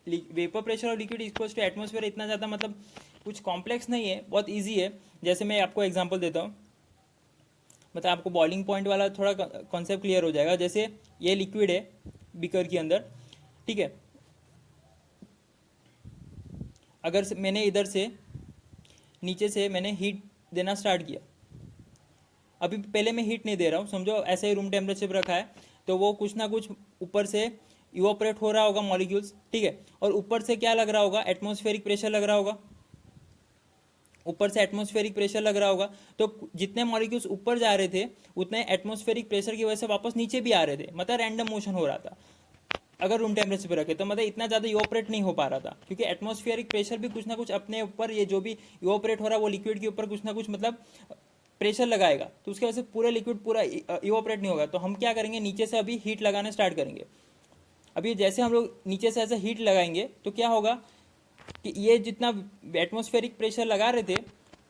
vapour pressure of liquid equals to atmosphere इतना ज़्यादा मतलब कुछ कॉम्प्लेक्स नहीं है, बहुत ईजी है। जैसे मैं आपको एग्जांपल देता हूँ, मतलब आपको बॉइलिंग पॉइंट वाला थोड़ा कॉन्सेप्ट क्लियर हो जाएगा। जैसे ये लिक्विड है बीकर के अंदर, ठीक है, अगर मैंने इधर से नीचे से मैंने हीट देना स्टार्ट किया, अभी पहले मैं हीट नहीं दे रहा हूँ, समझो ऐसे ही रूम टेम्परेचर पर रखा है, तो वो कुछ ना कुछ ऊपर से इवापोरेट हो रहा होगा मॉलिक्यूल्स, ठीक है, और ऊपर से क्या लग रहा होगा, एटमॉस्फेरिक प्रेशर लग रहा होगा, ऊपर से एटमॉस्फेरिक प्रेशर लग रहा होगा। तो जितने मॉलिक्यूल्स ऊपर जा रहे थे उतने एटमॉस्फेरिक प्रेशर की वजह से वापस नीचे भी आ रहे थे, मतलब रैंडम मोशन हो रहा था। अगर रूम टेम्परेचर पे रखे तो मतलब इतना ज़्यादा इवापोरेट नहीं हो पा रहा था, क्योंकि एटमॉस्फेरिक प्रेशर भी कुछ ना कुछ अपने ऊपर, ये जो भी इवापोरेट हो रहा है वो लिक्विड के ऊपर कुछ ना कुछ मतलब प्रेशर लगाएगा, तो उसकी वजह से पूरा लिक्विड पूरा इवापोरेट नहीं होगा। तो हम क्या करेंगे, नीचे से अभी हीट लगाना स्टार्ट करेंगे। अभी जैसे हम लोग नीचे से ऐसे हीट लगाएंगे तो क्या होगा कि ये जितना एटमॉस्फेरिक प्रेशर लगा रहे थे,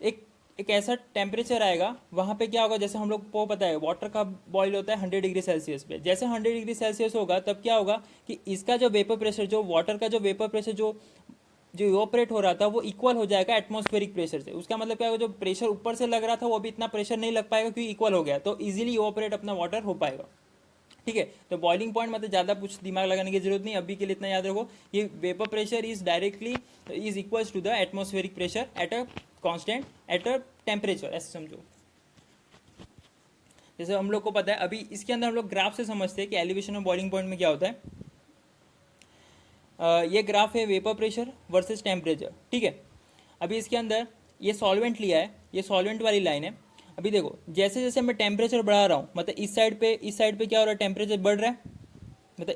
एक एक ऐसा टेम्परेचर आएगा वहाँ पे क्या होगा, जैसे हम लोग को पता है वाटर का बॉईल होता है 100 डिग्री सेल्सियस पे। जैसे 100 डिग्री सेल्सियस होगा तब क्या होगा कि इसका जो वेपर प्रेशर, जो वाटर का जो वेपर प्रेशर जो इवापोरेट हो रहा था वो इक्वल हो जाएगा एटमॉस्फेरिक प्रेशर से। उसका मतलब क्या होगा, जो प्रेशर ऊपर से लग रहा था वो अभी इतना प्रेशर नहीं लग पाएगा क्योंकि इक्वल हो गया, तो इजीली इवापोरेट अपना वाटर हो पाएगा, ठीक है। तो बॉइलिंग पॉइंट मतलब ज़्यादा कुछ दिमाग लगाने की जरूरत नहीं, अभी के लिए इतना याद रखो, ये vapour pressure is directly is equals to the atmospheric pressure at a constant at a temperature, ऐसे समझो। जैसे हम लोग को पता है, अभी इसके अंदर हम लोग ग्राफ से समझते हैं कि एलिवेशन ऑफ बॉइलिंग पॉइंट में क्या होता है। ये ग्राफ है वेपर प्रेशर वर्सेस टेम्परेचर, ठीक है। अभी इसके अंदर ये सॉल्वेंट लिया है, ये सॉल्वेंट वाली लाइन है। अभी देखो जैसे जैसे मैं टेम्परेचर बढ़ा रहा हूँ, मतलब इस साइड पे क्या हो रहा है, टेम्परेचर बढ़ रहा है, मतलब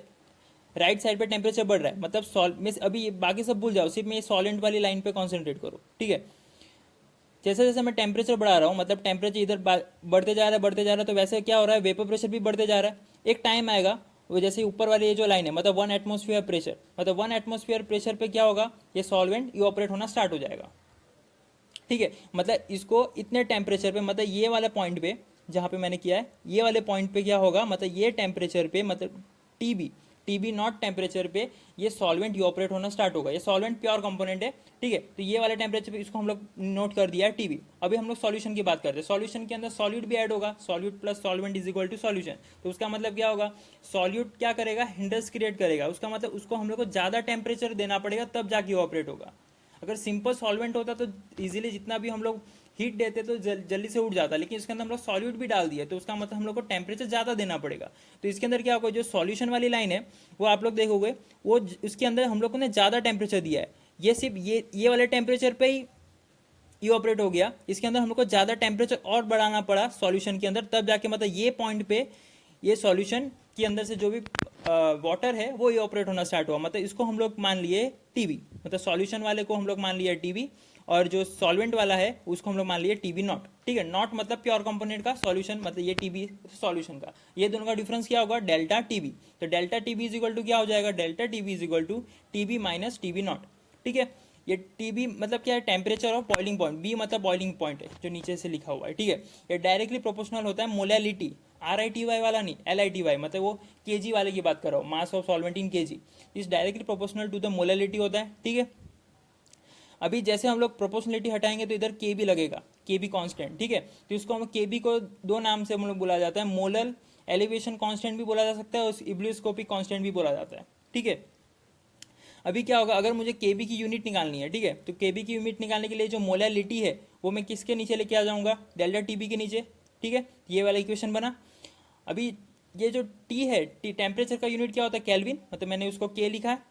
राइट साइड पे टेम्परेचर बढ़ रहा है, मतलब में अभी बाकी सब भूल जाओ, सिर्फ मैं सॉल्वेंट वाली लाइन पे कॉन्सेंट्रेट करो, ठीक है। जैसे जैसे मैं टेम्परेचर बढ़ा रहा हूँ, मतलब टेम्परेचर इधर बढ़ते जा रहा है, तो वैसे क्या हो रहा है, वेपर प्रेशर भी बढ़ते जा रहा है। एक टाइम आएगा वो जैसे ऊपर वाली ये जो लाइन है, मतलब 1 एटमॉस्फेयर प्रेशर, मतलब 1 एटमॉस्फेयर प्रेशर पे क्या होगा, ये सॉल्वेंट इवापोरेट होना स्टार्ट हो जाएगा, ठीक है। मतलब इसको इतने टेम्परेचर पे, मतलब ये वाले पॉइंट पे जहाँ पे मैंने किया है, ये वाले पॉइंट पे क्या होगा, मतलब ये टेम्परेचर पे, मतलब टीबी नॉट टेम्परेचर पे ये सॉल्वेंट इवापोरेट होना स्टार्ट होगा। ये सॉल्वेंट प्योर कंपोनेंट है, ठीक है। तो ये वाले टेम्परेचर पे इसको हम लोग नोट कर दिया है टीबी। अभी हम लोग सॉल्यूशन की बात करते हैं, सॉल्यूशन के अंदर सॉल्यूट भी ऐड होगा, solute plus solvent is equal to solution. तो उसका मतलब क्या होगा, सॉल्यूट क्या करेगा, हिंडर्स क्रिएट करेगा, उसका मतलब उसको हम लोग को ज़्यादा टेम्परेचर देना पड़ेगा तब जाके इवापोरेट होगा। अगर सिंपल सॉल्वेंट होता तो इजीली जितना भी हम लोग हीट देते तो जल्दी से उठ जाता, लेकिन इसके अंदर हम लोग सॉल्यूट भी डाल दिए, तो उसका मतलब हम लोग को टेम्परेचर ज़्यादा देना पड़ेगा। तो इसके अंदर क्या होगा, जो सॉल्यूशन वाली लाइन है वो आप लोग देखोगे, वो इसके अंदर हम लोग ने ज़्यादा टेम्परेचर दिया है, ये सिर्फ ये वाले टेम्परेचर पे ही इवापोरेट हो गया, इसके अंदर हम लोग को ज़्यादा टेम्परेचर और बढ़ाना पड़ा सॉल्यूशन के अंदर, तब जाके मतलब ये पॉइंट पे ये सॉल्यूशन के अंदर से जो भी वाटर है वो इवापोरेट होना स्टार्ट हुआ। मतलब इसको हम लोग मान लिए टीबी, मतलब सॉल्यूशन वाले को हम लोग मान लिया टीबी, और जो सॉल्वेंट वाला है उसको हम लोग मान लिए टीबी नॉट। ठीक है, नॉट मतलब प्योर कंपोनेंट का, सॉल्यूशन मतलब ये टीबी सॉल्यूशन का। ये दोनों का डिफरेंस क्या होगा, डेल्टा टीबी। तो delta TB is equal to क्या हो जाएगा, delta TB is equal to TB minus TB not. ठीक है, ये टीबी मतलब क्या है, temperature of boiling point, B मतलब बॉइलिंग पॉइंट है जो नीचे से लिखा हुआ है। ठीक है, ये डायरेक्टली प्रोपोर्शनल होता है मोलैलिटी, RITY वाला नहीं, LITY, मतलब वो केजी वाले की बात कर रहा हूँ, mass of solvent in KG, is directly proportional to the molality होता है। ठीक है, अभी जैसे हम लोग प्रोपोर्शनलिटी हटाएंगे तो इधर के भी लगेगा, के बी कॉन्स्टेंट। ठीक है, तो इसको हम के बी को दो नाम से हम लोग बुलाया जाता है, मोलर एलिवेशन कांस्टेंट भी बोला जा सकता है और इब्लियोस्कोपिक कांस्टेंट भी बोला जाता है। ठीक है, अभी क्या होगा, अगर मुझे केबी की यूनिट निकालनी है, ठीक है, तो केबी की यूनिट निकालने के लिए जो मोलैलिटी है वो मैं किसके नीचे लेके आ जाऊंगा, डेल्टा टीबी के नीचे। ठीक है, ये वाला इक्वेशन बना। अभी ये जो टी है, टेम्परेचर का यूनिट क्या होता है, केल्विन, मतलब मैंने उसको के लिखा है।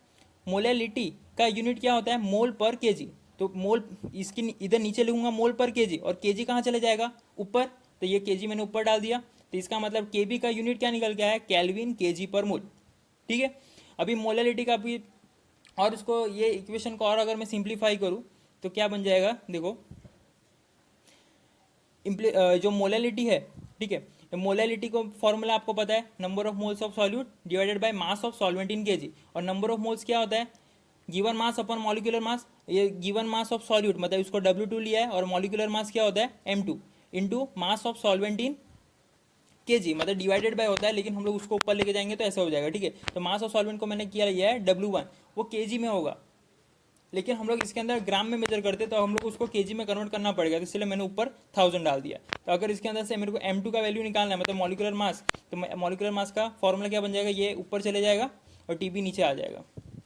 मोलैलिटी का यूनिट क्या होता है, मोल पर केजी, तो मोल इसकी इधर नीचे लिखूंगा मोल पर केजी, और केजी कहाँ चले जाएगा, ऊपर, तो ये केजी मैंने ऊपर डाल दिया। तो इसका मतलब केबी का यूनिट क्या निकल गया है, केल्विन केजी पर मोल। ठीक है, अभी मोलैलिटी का भी, और इसको ये इक्वेशन को और अगर मैं सिंप्लीफाई करूं तो क्या बन जाएगा, देखो जो मोलैलिटी है, ठीक है, मोलैलिटी को फॉर्मूला आपको पता है, number of moles of solute divided by mass of solvent in KG, और नंबर ऑफ मोल्स क्या होता है, given mass upon molecular mass. ये गिवन मास ऑफ सॉल्यूट मतलब इसको W2 लिया है, और मॉलिक्यूलर मास क्या होता है M2 into mass of solvent in KG, मतलब डिवाइडेड बाय होता है, लेकिन हम लोग उसको ऊपर लेके जाएंगे तो ऐसा हो जाएगा। ठीक है, तो मास ऑफ सॉल्वेंट को मैंने किया लिया है W1, वो केजी में होगा, लेकिन हम लोग इसके अंदर ग्राम में मेजर करते तो हम लोग उसको केजी में कन्वर्ट करना पड़ेगा, तो इसलिए मैंने ऊपर 1000 डाल दिया। तो अगर इसके अंदर से मेरे को M2 का वैल्यू निकालना है, मतलब मॉलिक्यूलर मास, तो मॉलिक्यूलर मास का फॉर्मूला क्या बन जाएगा, ये ऊपर चले जाएगा और टीबी नीचे आ जाएगा।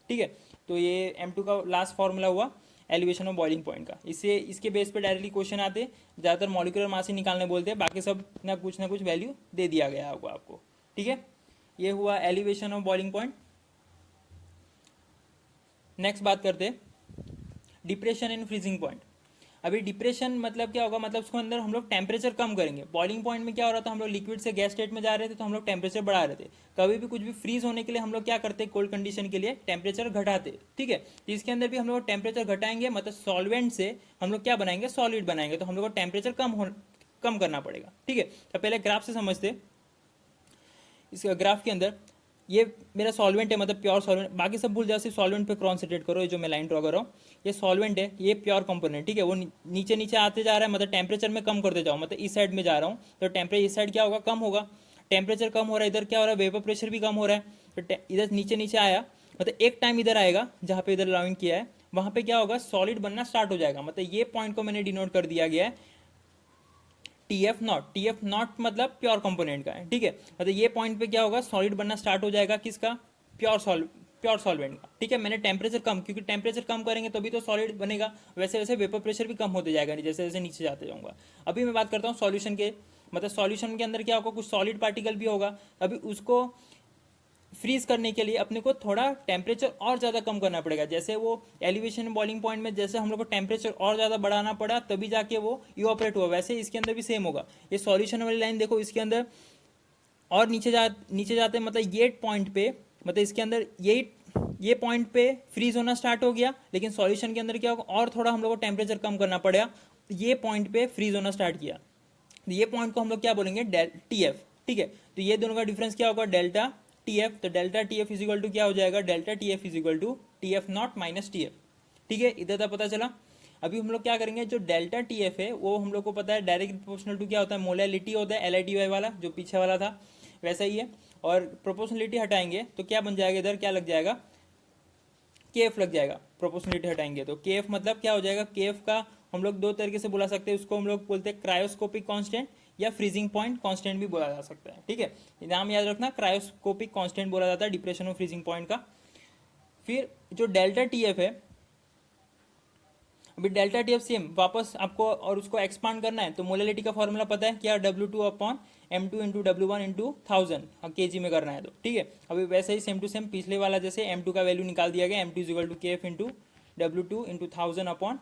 ठीक है, तो ये M2 का लास्ट फॉर्मूला हुआ एलिवेशन ऑफ बॉइलिंग पॉइंट का। इससे इसके बेस पे डायरेक्टली क्वेश्चन आते, ज़्यादातर मॉलिक्यूलर मास ही निकालने बोलते हैं, बाकी सब ना कुछ वैल्यू दे दिया गया होगा आपको। ठीक है, ये हुआ elevation of boiling point. Next बात करते हैं डिप्रेशन एंड फ्रीजिंग पॉइंट। अभी डिप्रेशन मतलब क्या होगा, मतलब उसके अंदर हम लोग टेम्परेचर कम करेंगे। बॉइलिंग पॉइंट में क्या हो रहा था, हम लोग लिक्विड से गैस स्टेट में जा रहे थे तो हम लोग टेम्परेचर बढ़ा रहे थे। कभी भी कुछ भी फ्रीज होने के लिए हम लोग क्या करते, कोल्ड कंडीशन के लिए टेम्परेचर घटाते। ठीक है, तो इसके अंदर भी हम लोग टेम्परेचर घटाएंगे, मतलब सॉल्वेंट से हम लोग क्या बनाएंगे, सॉलिड बनाएंगे, तो हम लोग को टेम्परेचर कम करना पड़ेगा। ठीक है, तो पहले ग्राफ से समझते। इस ग्राफ के अंदर ये मेरा सॉल्वेंट है, मतलब प्योर सॉल्वेंट, बाकी सब भूल जाओ, सिर्फ सॉल्वेंट पे कॉन्सेंट्रेट करो। ये जो मैं लाइन ड्रॉ कर रहा हूँ ये सॉल्वेंट है, ये प्योर कंपोनेंट। ठीक है, वो नीचे नीचे आते जा रहा है, मतलब टेम्परेचर में कम करते जाओ, मतलब इस साइड में जा रहा हूँ तो टेम्परेचर इस साइड क्या होगा, कम होगा। टेम्परेचर कम हो रहा है, इधर क्या हो रहा है, वेपर प्रेशर भी कम हो रहा है, तो इधर नीचे नीचे आया, मतलब एक टाइम इधर आएगा जहाँ पे इधर लाइन किया है, वहाँ पे क्या होगा, सॉलिड बनना स्टार्ट हो जाएगा। मतलब ये पॉइंट को मैंने डिनोट कर दिया गया है TF नॉट मतलब प्योर कंपोनेंट का है। ठीक है, मतलब ये पॉइंट पे क्या होगा, सॉलिड बनना स्टार्ट हो जाएगा, किसका, प्योर सॉल्वेंट का। ठीक है, मैंने टेम्परेचर कम, क्योंकि टेम्परेचर कम करेंगे तभी तो सॉलिड बनेगा, वैसे वैसे वेपर प्रेशर भी कम होते जाएगा जैसे जैसे नीचे जाते जाऊंगा। अभी मैं बात करता हूँ सॉल्यूशन के, मतलब सॉल्यूशन के अंदर क्या होगा, कुछ सॉलिड पार्टिकल भी होगा। अभी उसको फ्रीज करने के लिए अपने को थोड़ा टेम्परेचर और ज़्यादा कम करना पड़ेगा। जैसे वो एलिवेशन बॉइलिंग पॉइंट में जैसे हम लोग को टेम्परेचर और ज़्यादा बढ़ाना पड़ा तभी जाके वो इवापोरेट हुआ, वैसे इसके अंदर भी सेम होगा। ये सॉल्यूशन वाली लाइन देखो, इसके अंदर और नीचे जाते मतलब ये पॉइंट पे, मतलब इसके अंदर ये पॉइंट पे फ्रीज होना स्टार्ट हो गया, लेकिन सॉल्यूशन के अंदर क्या होगा, और थोड़ा हम लोग को टेम्परेचर कम करना पड़ेगा, ये पॉइंट पे फ्रीज होना स्टार्ट किया। ये पॉइंट को हम लोग क्या बोलेंगे, TF। ठीक है, तो ये दोनों का डिफरेंस क्या होगा, डेल्टा TF। तो delta TF is equal to क्या हो जाएगा, delta TF is equal to TF not minus TF। ठीक है, इधर तक पता चला। अभी हम लोग क्या करेंगे, जो डेल्टा TF है वो हम लोग को पता है डायरेक्ट प्रोपोर्शनल टू क्या होता है, मोलैलिटी होता है, LITY वाला जो पीछे वाला था वैसा ही है। और प्रोपोर्शनलिटी हटाएंगे तो क्या बन जाएगा, इधर क्या लग जाएगा, KF लग जाएगा। प्रोपोर्शनलिटी हटाएंगे तो KF मतलब क्या हो जाएगा, KF का हम लोग दो तरीके से बुला सकते हैं, उसको हम लोग बोलते हैं क्रायोस्कोपिक कांस्टेंट या फ्रीजिंग पॉइंट कांस्टेंट भी बोला जा सकता है। ठीक है, नाम याद रखना, क्रायोस्कोपिक कांस्टेंट बोला जाता है डिप्रेशन और फ्रीजिंग पॉइंट का। फिर जो डेल्टा TF है, अभी डेल्टा TF सेम वापस आपको और उसको एक्सपांड करना है तो मोलैलिटी का फॉर्मूला पता है क्या, W2 upon M2 into W1 into 1000 kg में करना है तो। ठीक है, अभी वैसे ही सेम टू सेम पिछले वाला जैसे M2 का वैल्यू निकाल दिया गया, M2 is equal to KF into W2 into 1000 upon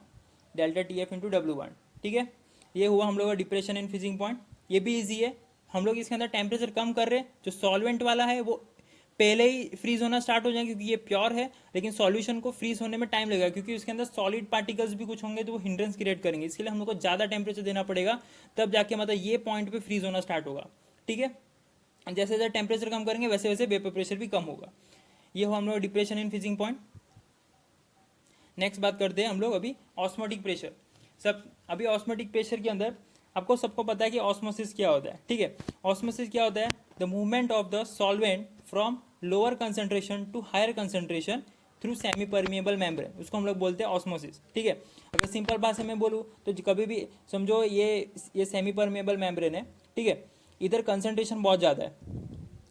delta T F into W1। ठीक है, ये हुआ हम लोग का डिप्रेशन एंड फ्रीजिंग पॉइंट। ये भी ईजी है, हम लोग इसके अंदर टेम्परेचर कम कर रहे हैं, जो सॉल्वेंट वाला है वो पहले ही फ्रीज होना स्टार्ट हो जाएगा क्योंकि ये प्योर है, लेकिन सॉल्यूशन को फ्रीज होने में टाइम लगेगा क्योंकि उसके अंदर सॉलिड पार्टिकल्स भी कुछ होंगे तो वो हिंड्रेंस क्रिएट करेंगे, इसके लिए हम लोग को ज़्यादा टेम्परेचर देना पड़ेगा, तब जाके मतलब ये पॉइंट पे फ्रीज होना स्टार्ट होगा। ठीक है, जैसे जैसे टेम्परेचर कम करेंगे वैसे वैसे वेपर प्रेशर भी कम होगा। ये हो हम लोग depression in freezing point. Next बात करते हैं हम लोग अभी ऑस्मोटिक प्रेशर। सब अभी ऑस्मोटिक प्रेशर के अंदर आपको सबको पता है कि ऑस्मोसिस क्या होता है। ठीक है, ऑस्मोसिस क्या होता है? The movement of the solvent from lower concentration to higher concentration through semi permeable membrane, उसको हम लोग बोलते हैं ऑस्मोसिस। ठीक है, अगर सिंपल भाषा में बोलूँ तो कभी भी समझो ये सेमी परमिएबल मेम्ब्रेन है। ठीक है, इधर कंसंट्रेशन बहुत ज़्यादा है,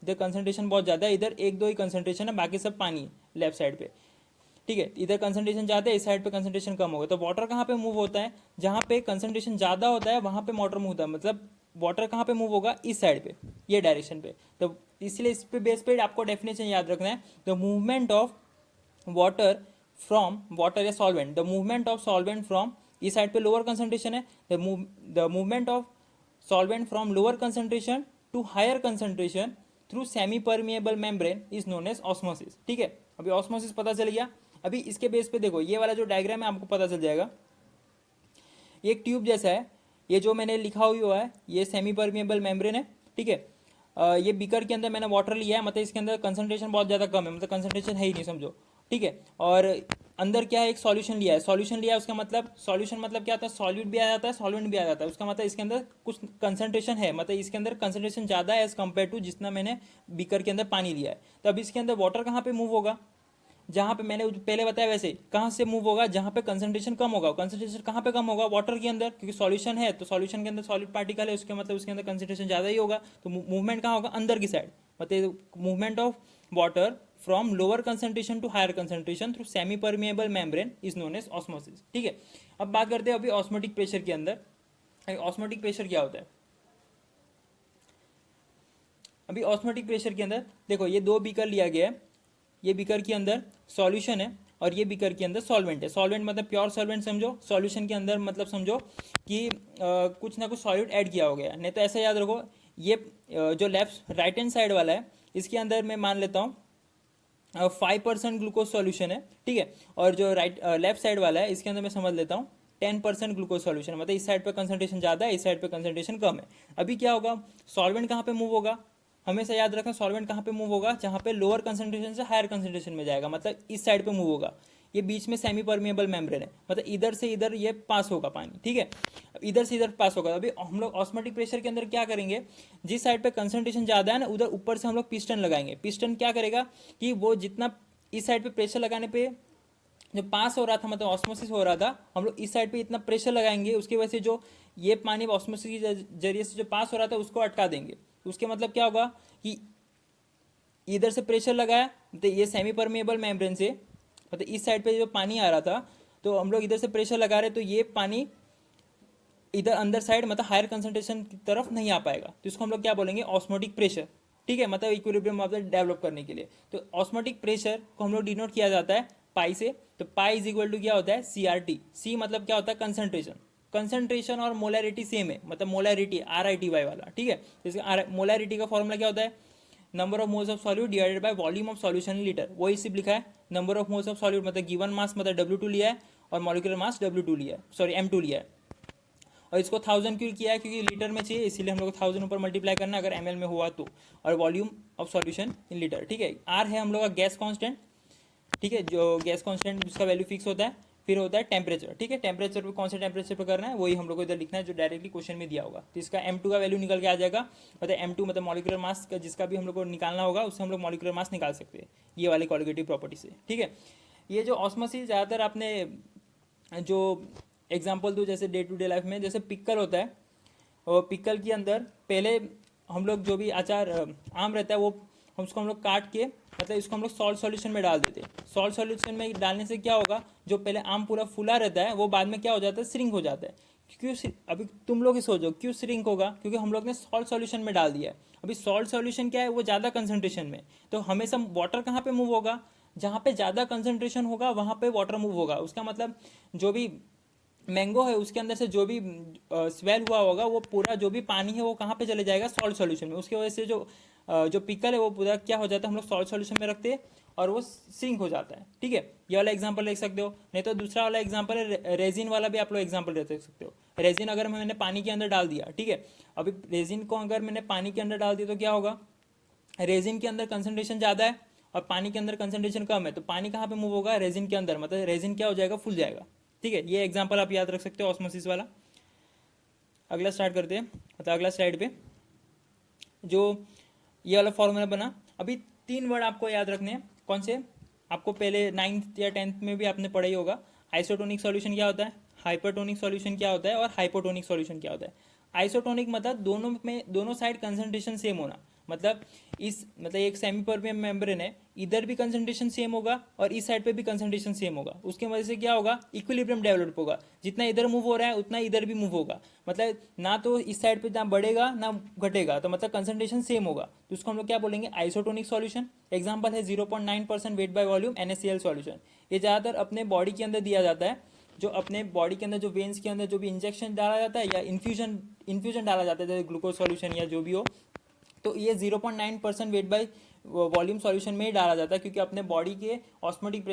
इधर कंसंट्रेशन बहुत ज़्यादा है, इधर एक दो ही कंसंट्रेशन है, बाकी सब पानी है लेफ्ट साइड पे। ठीक है, इधर कंसंट्रेशन ज़्यादा है, इस साइड पे कंसंट्रेशन कम होगा, तो वाटर कहाँ पे मूव होता है? जहाँ पे कंसंट्रेशन ज़्यादा होता है वहाँ पे वाटर मूव होता है, मतलब वाटर कहाँ पे मूव होगा? इस साइड पे, ये डायरेक्शन पे। तो इसलिए इस पे बेस पे आपको डेफिनेशन याद रखना है, the movement of water from water या solvent, the movement of solvent from, इस साइड पे लोअर कंसंट्रेशन है, the movement of solvent from lower concentration to higher concentration through semi permeable membrane is known as osmosis. ठीक है, अभी ऑस्मोसिस पता चल गया। अभी इसके बेस पे देखो, ये वाला जो डायग्राम है आपको पता चल जाएगा, ये एक ट्यूब जैसा है, ये जो मैंने लिखा हुआ है ये सेमी परमिएबल मेम्ब्रेन है। ठीक है, ये बीकर के अंदर मैंने वाटर लिया है, मतलब इसके अंदर कंसंट्रेशन बहुत ज़्यादा कम है, मतलब कंसंट्रेशन है ही नहीं समझो। ठीक है, और अंदर क्या है? एक सॉल्यूशन लिया है, सॉल्यूशन लिया है उसका मतलब सॉल्यूशन मतलब क्या होता है? सॉल्यूट भी आ जाता है, सॉल्वेंट भी आ जाता है, उसका मतलब इसके अंदर कुछ कंसंट्रेशन है, मतलब इसके अंदर कंसंट्रेशन ज़्यादा है एज कम्पेयर टू जितना मैंने बीकर के अंदर पानी लिया है। तो अब इसके अंदर वाटर कहाँ पे मूव होगा? जहाँ पे मैंने पहले बताया वैसे, कहाँ से मूव होगा? जहाँ पे कंसंट्रेशन कम होगा। कंसंट्रेशन कहाँ पे कम होगा? वाटर के अंदर, क्योंकि सॉल्यूशन है तो सॉल्यूशन के अंदर सॉलिड पार्टिकल है, उसके मतलब उसके अंदर कंसंट्रेशन ज़्यादा ही होगा, तो मूवमेंट कहाँ होगा? अंदर की साइड, मतलब movement of water from lower concentration to higher concentration through semi permeable membrane is known as osmosis. ठीक है, अब बात करते हैं अभी ऑस्मोटिक प्रेशर के अंदर। ऑस्मोटिक प्रेशर क्या होता है? अभी ऑस्मोटिक प्रेशर के अंदर देखो, ये दो बीकर लिया गया है, ये बीकर के अंदर सॉल्यूशन है और ये बीकर के अंदर सॉल्वेंट है। सॉल्वेंट मतलब प्योर सॉल्वेंट समझो, सॉल्यूशन के अंदर मतलब समझो कि कुछ ना कुछ सॉल्यूट ऐड किया हो गया, नहीं तो ऐसा याद रखो, ये जो लेफ्ट राइट हैंड साइड वाला है इसके अंदर मैं मान लेता हूँ 5% ग्लूकोज सॉल्यूशन है। ठीक है, और जो लेफ्ट साइड वाला है इसके अंदर मैं समझ लेता हूँ 10% ग्लूकोज सॉल्यूशन, मतलब इस साइड पे कंसंट्रेशन ज़्यादा है, इस साइड पे कंसंट्रेशन कम है। अभी क्या होगा? सॉल्वेंट कहाँ पे मूव होगा? हमेशा याद रखना, सॉल्वेंट कहाँ पे मूव होगा? जहाँ पे लोअर कंसंट्रेशन से हायर कंसंट्रेशन में जाएगा, मतलब इस साइड पे मूव होगा। ये बीच में सेमी परमिएबल मेम्ब्रेन है, मतलब इधर से इधर ये पास होगा पानी। ठीक है, इधर से इधर पास होगा। अभी हम लोग ऑस्मोटिक प्रेशर के अंदर क्या करेंगे? जिस साइड पे कंसंट्रेशन ज़्यादा है ना, उधर ऊपर से हम लोग पिस्टन लगाएंगे। पिस्टन क्या करेगा कि वो जितना इस साइड पे प्रेशर लगाने पे जो पास हो रहा था, मतलब ऑस्मोसिस हो रहा था, हम लोग इस साइड पे इतना प्रेशर लगाएंगे, उसकी वजह से जो ये पानी ऑस्मोसिस के जरिए से जो पास हो रहा था उसको अटका देंगे। उसके मतलब क्या होगा कि इधर से प्रेशर लगाया तो ये सेमी परमिएबल मेम्ब्रेन से, मतलब इस साइड पे जो पानी आ रहा था, तो हम लोग इधर से प्रेशर लगा रहे तो ये पानी इधर अंदर साइड मतलब हायर कंसंट्रेशन की तरफ नहीं आ पाएगा, तो इसको हम लोग क्या बोलेंगे? Osmotic pressure. ठीक है, मतलब इक्विलिब्रियम ऑफ द डेवलप करने के लिए। तो ऑस्मोटिक प्रेशर को हम लोग डिनोट किया जाता है पाई से। तो पाई इज इक्वल टू क्या होता है? CRT। सी मतलब क्या होता है? कंसंट्रेशन। कंसंट्रेशन और मोलैरिटी सेम है, मतलब मोलैरिटी RITY वाला। ठीक है, इसका मोलैरिटी का फॉर्मूला क्या होता है? Number of moles of solute divided by volume of solution in litre. वही सिर्फ लिखा है, number of moles of solute मतलब गिवन मास मतलब W2 लिया है और मॉलिक्यूलर मास W2 लिया है, सॉरी M2 लिया है। और इसको 1000 क्यों किया है? क्योंकि लीटर में चाहिए, इसीलिए हम लोग 1000 ऊपर मल्टीप्लाई करना अगर ml में हुआ तो। और volume of solution in litre. ठीक है, R है हम लोग का गैस कांस्टेंट। ठीक है, जो गैस कांस्टेंट जिसका वैल्यू फिक्स होता है। फिर होता है टेम्परेचर। ठीक है, टेम्परेचर पे कौन से टेम्परेचर पे करना है वही हम लोग को इधर लिखना है, जो डायरेक्टली क्वेश्चन में दिया होगा। तो इसका M2 का वैल्यू निकल के आ जाएगा, मतलब M2 मतलब मॉलिक्यूलर मास का जिसका भी हम लोग को निकालना होगा उससे हम लोग मॉलिक्यूलर मास निकाल सकते हैं ये वाली क्वालिटेटिव प्रॉपर्टी से। ठीक है, ये जो ऑस्मोसिस ज़्यादातर आपने जो एग्जाम्पल दूँ जैसे डे टू डे लाइफ में, जैसे पिक्कल होता है, और पिकल के अंदर पहले हम लोग जो भी अचार आम रहता है वो उसको हम लोग काट के मतलब इसको हम लोग सॉल्ट सॉल्यूशन में डाल देते हैं। सॉल्ट सॉल्यूशन में डालने से क्या होगा? जो पहले आम पूरा फूला रहता है वो बाद में क्या हो जाता है? श्रिंक हो जाता है। क्यों? अभी तुम लोग ही सोचो क्यों श्रिंक होगा? क्योंकि हम लोग ने सॉल्ट सॉल्यूशन में डाल दिया है। अभी सॉल्ट सॉल्यूशन क्या है? वो ज़्यादा कंसंट्रेशन में, तो हमेशा वाटर कहाँ पे मूव होगा? जहाँ पे ज़्यादा कंसंट्रेशन होगा वहाँ पे वाटर मूव होगा। उसका मतलब जो भी मैंगो है उसके अंदर से जो भी स्वेल हुआ होगा वो पूरा जो भी पानी है वो कहाँ पे चले जाएगा, सॉल्ट सॉल्यूशन में। उसकी वजह से जो पिकल है वो पूरा क्या हो जाता है, हम लोग सॉल्ट सॉल्यूशन में रखते हैं और वो सिंक हो जाता है। ठीक है, ये वाला एग्जांपल ले सकते हो। नहीं तो दूसरा वाला एग्जांपल है रेजिन वाला, भी आप लोग एग्जांपल ले सकते हो। रेजिन अगर मैंने पानी के अंदर डाल दिया, ठीक है, अभी रेजिन को अगर मैंने पानी के अंदर डाल दिया तो क्या होगा, रेजिन के अंदर कंसंट्रेशन ज़्यादा है और पानी के अंदर कंसंट्रेशन कम है, तो पानी कहाँ पे मूव होगा, रेजिन के अंदर, मतलब रेजिन क्या हो जाएगा, फूल जाएगा। ठीक है, ये एग्जांपल आप याद रख सकते हो ऑस्मोसिस वाला। अगला स्टार्ट करते हैं, मतलब अगला स्लाइड पे जो ये वाला फॉर्मूला बना। अभी 3 वर्ड आपको याद रखने हैं। कौन से, आपको पहले 9th या 10th में भी आपने पढ़ा ही होगा। आइसोटोनिक सॉल्यूशन क्या होता है, हाइपरटोनिक सॉल्यूशन क्या होता है और हाइपोटोनिक सॉल्यूशन क्या होता है। आइसोटोनिक मतलब दोनों में, दोनों साइड कंसंट्रेशन सेम होना। मतलब मतलब एक सेमी परमियम मेम्ब्रेन है, इधर भी कंसंट्रेशन सेम होगा और इस साइड पे भी कंसंट्रेशन सेम होगा। उसके वजह से क्या होगा, इक्विलिब्रियम डेवलप होगा। जितना इधर मूव हो रहा है उतना इधर भी मूव होगा। मतलब ना तो इस साइड पे ना बढ़ेगा ना घटेगा, तो मतलब कंसंट्रेशन सेम होगा। तो उसको हम लोग क्या बोलेंगे, आइसोटोनिक सॉल्यूशन। एग्जांपल है 0.9% weight by volume NaCl solution. ये ज़्यादातर अपने बॉडी के अंदर दिया जाता है। जो अपने बॉडी के अंदर जो वेन्स के अंदर जो भी इंजेक्शन डाला जाता है या इन्फ्यूजन डाला जाता है, जैसे ग्लूकोज सॉल्यूशन या जो भी हो, तो ये 0.9% वेट बाय वॉल्यूम सॉल्यूशन में ही डाला जाता है, क्योंकि अपने बॉडी के ऑस्मोटिक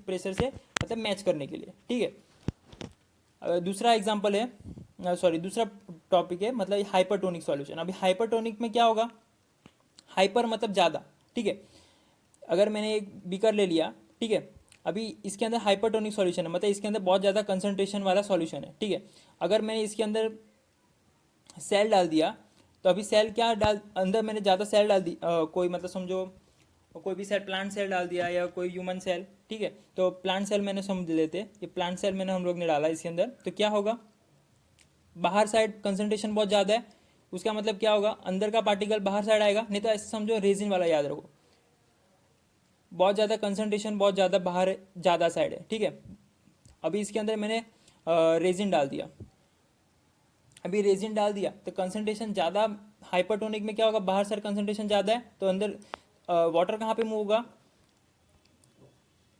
प्रेशर से मतलब मैच करने के लिए। ठीक है, दूसरा एग्जांपल है, सॉरी दूसरा टॉपिक है मतलब हाइपरटोनिक सॉल्यूशन। अभी हाइपरटोनिक में क्या होगा, हाइपर मतलब ज़्यादा। ठीक है, अगर मैंने एक बीकर ले लिया, ठीक है, अभी इसके अंदर हाइपरटोनिक सॉल्यूशन है, मतलब इसके अंदर बहुत ज़्यादा कंसंट्रेशन वाला सॉल्यूशन है। ठीक है, अगर मैंने इसके अंदर सेल डाल दिया, तो अभी सेल क्या डाल, अंदर मैंने ज़्यादा सेल डाल दी, कोई मतलब समझो कोई भी सेल, प्लांट सेल डाल दिया या कोई ह्यूमन सेल। ठीक है, तो प्लांट सेल मैंने समझ लेते, ये प्लांट सेल मैंने हम लोग ने डाला इसके अंदर, तो क्या होगा, बाहर साइड कंसंट्रेशन बहुत ज़्यादा है। उसका मतलब क्या होगा, अंदर का पार्टिकल बाहर साइड आएगा। नहीं तो ऐसे समझो रेजिन वाला याद रखो, बहुत ज़्यादा कंसंट्रेशन बहुत ज़्यादा बाहर ज़्यादा साइड है। ठीक है, अभी इसके अंदर मैंने रेजिन डाल दिया, अभी रेजिन डाल दिया तो कंसंट्रेशन ज़्यादा, हाइपरटोनिक में क्या होगा, बाहर साइड कंसंट्रेशन ज़्यादा है, तो अंदर वाटर कहाँ पे मूव होगा,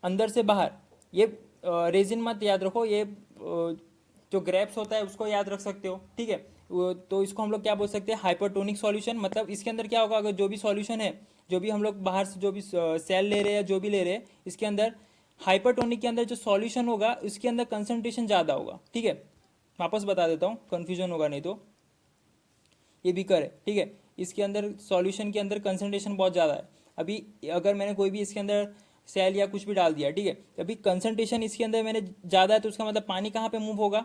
अंदर से बाहर। ये रेजिन मत याद रखो, ये जो ग्रेप्स होता है उसको याद रख सकते हो। ठीक है, तो इसको हम लोग क्या बोल सकते हैं, हाइपरटोनिक सॉल्यूशन। मतलब इसके अंदर क्या होगा, अगर जो भी सॉल्यूशन है, जो भी हम लोग बाहर से जो भी सेल ले रहे हैं, जो भी ले रहे हैं, इसके अंदर हाइपरटोनिक के अंदर जो सॉल्यूशन होगा उसके अंदर कंसंट्रेशन ज़्यादा होगा। ठीक है, वापस बता देता हूँ, कन्फ्यूजन होगा नहीं तो। ये बीकर है, ठीक है, इसके अंदर सॉल्यूशन के अंदर कंसंट्रेशन बहुत ज़्यादा है। अभी अगर मैंने कोई भी इसके अंदर सेल या कुछ भी डाल दिया, ठीक है, अभी कंसंट्रेशन इसके अंदर मैंने ज़्यादा है, तो उसका मतलब पानी कहाँ पे मूव होगा,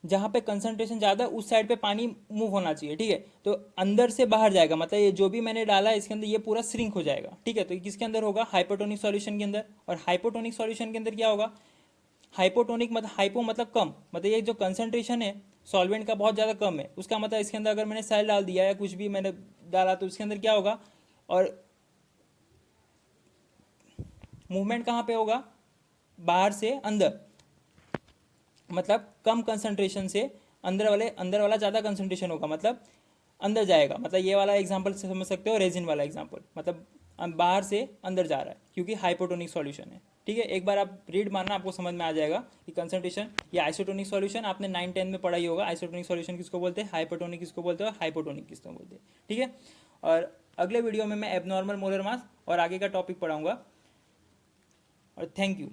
जहाँ पे कंसंट्रेशन ज़्यादा है उस साइड पे पानी मूव होना चाहिए। ठीक है, तो अंदर से बाहर जाएगा, मतलब ये जो भी मैंने डाला है इसके अंदर ये पूरा श्रिंक हो जाएगा। ठीक है, तो किसके अंदर होगा, हाइपोटोनिक सॉल्यूशन के अंदर। और हाइपोटोनिक सॉल्यूशन के अंदर क्या होगा, हाइपोटोनिक मतलब हाइपो मतलब कम, मतलब ये जो कंसंट्रेशन है सॉल्वेंट का बहुत ज़्यादा कम है, उसका मतलब इसके अंदर अगर मैंने सेल डाल दिया या कुछ भी मैंने डाला तो उसके अंदर क्या होगा, और मूवमेंट कहाँ पे होगा, बाहर से अंदर, मतलब कम कंसंट्रेशन से अंदर वाला ज़्यादा कंसंट्रेशन होगा, मतलब अंदर जाएगा। मतलब ये वाला एग्जांपल समझ सकते हो, रेजिन वाला एग्जांपल, मतलब बाहर से अंदर जा रहा है क्योंकि हाइपोटोनिक सॉल्यूशन है। ठीक है, एक बार आप रीड मारना, आपको समझ में आ जाएगा कि कंसंट्रेशन, ये आइसोटोनिक सॉल्यूशन आपने 9-10 में पढ़ा ही होगा। आइसोटोनिक सॉल्यूशन किसको बोलते हैं, हाइपोटोनिक किसको बोलते हैं और हाइपोटोनिक किसको बोलते हैं। ठीक है, और अगले वीडियो में मैं एबनॉर्मल मोलर मास और आगे का टॉपिक पढ़ाऊंगा। और थैंक यू।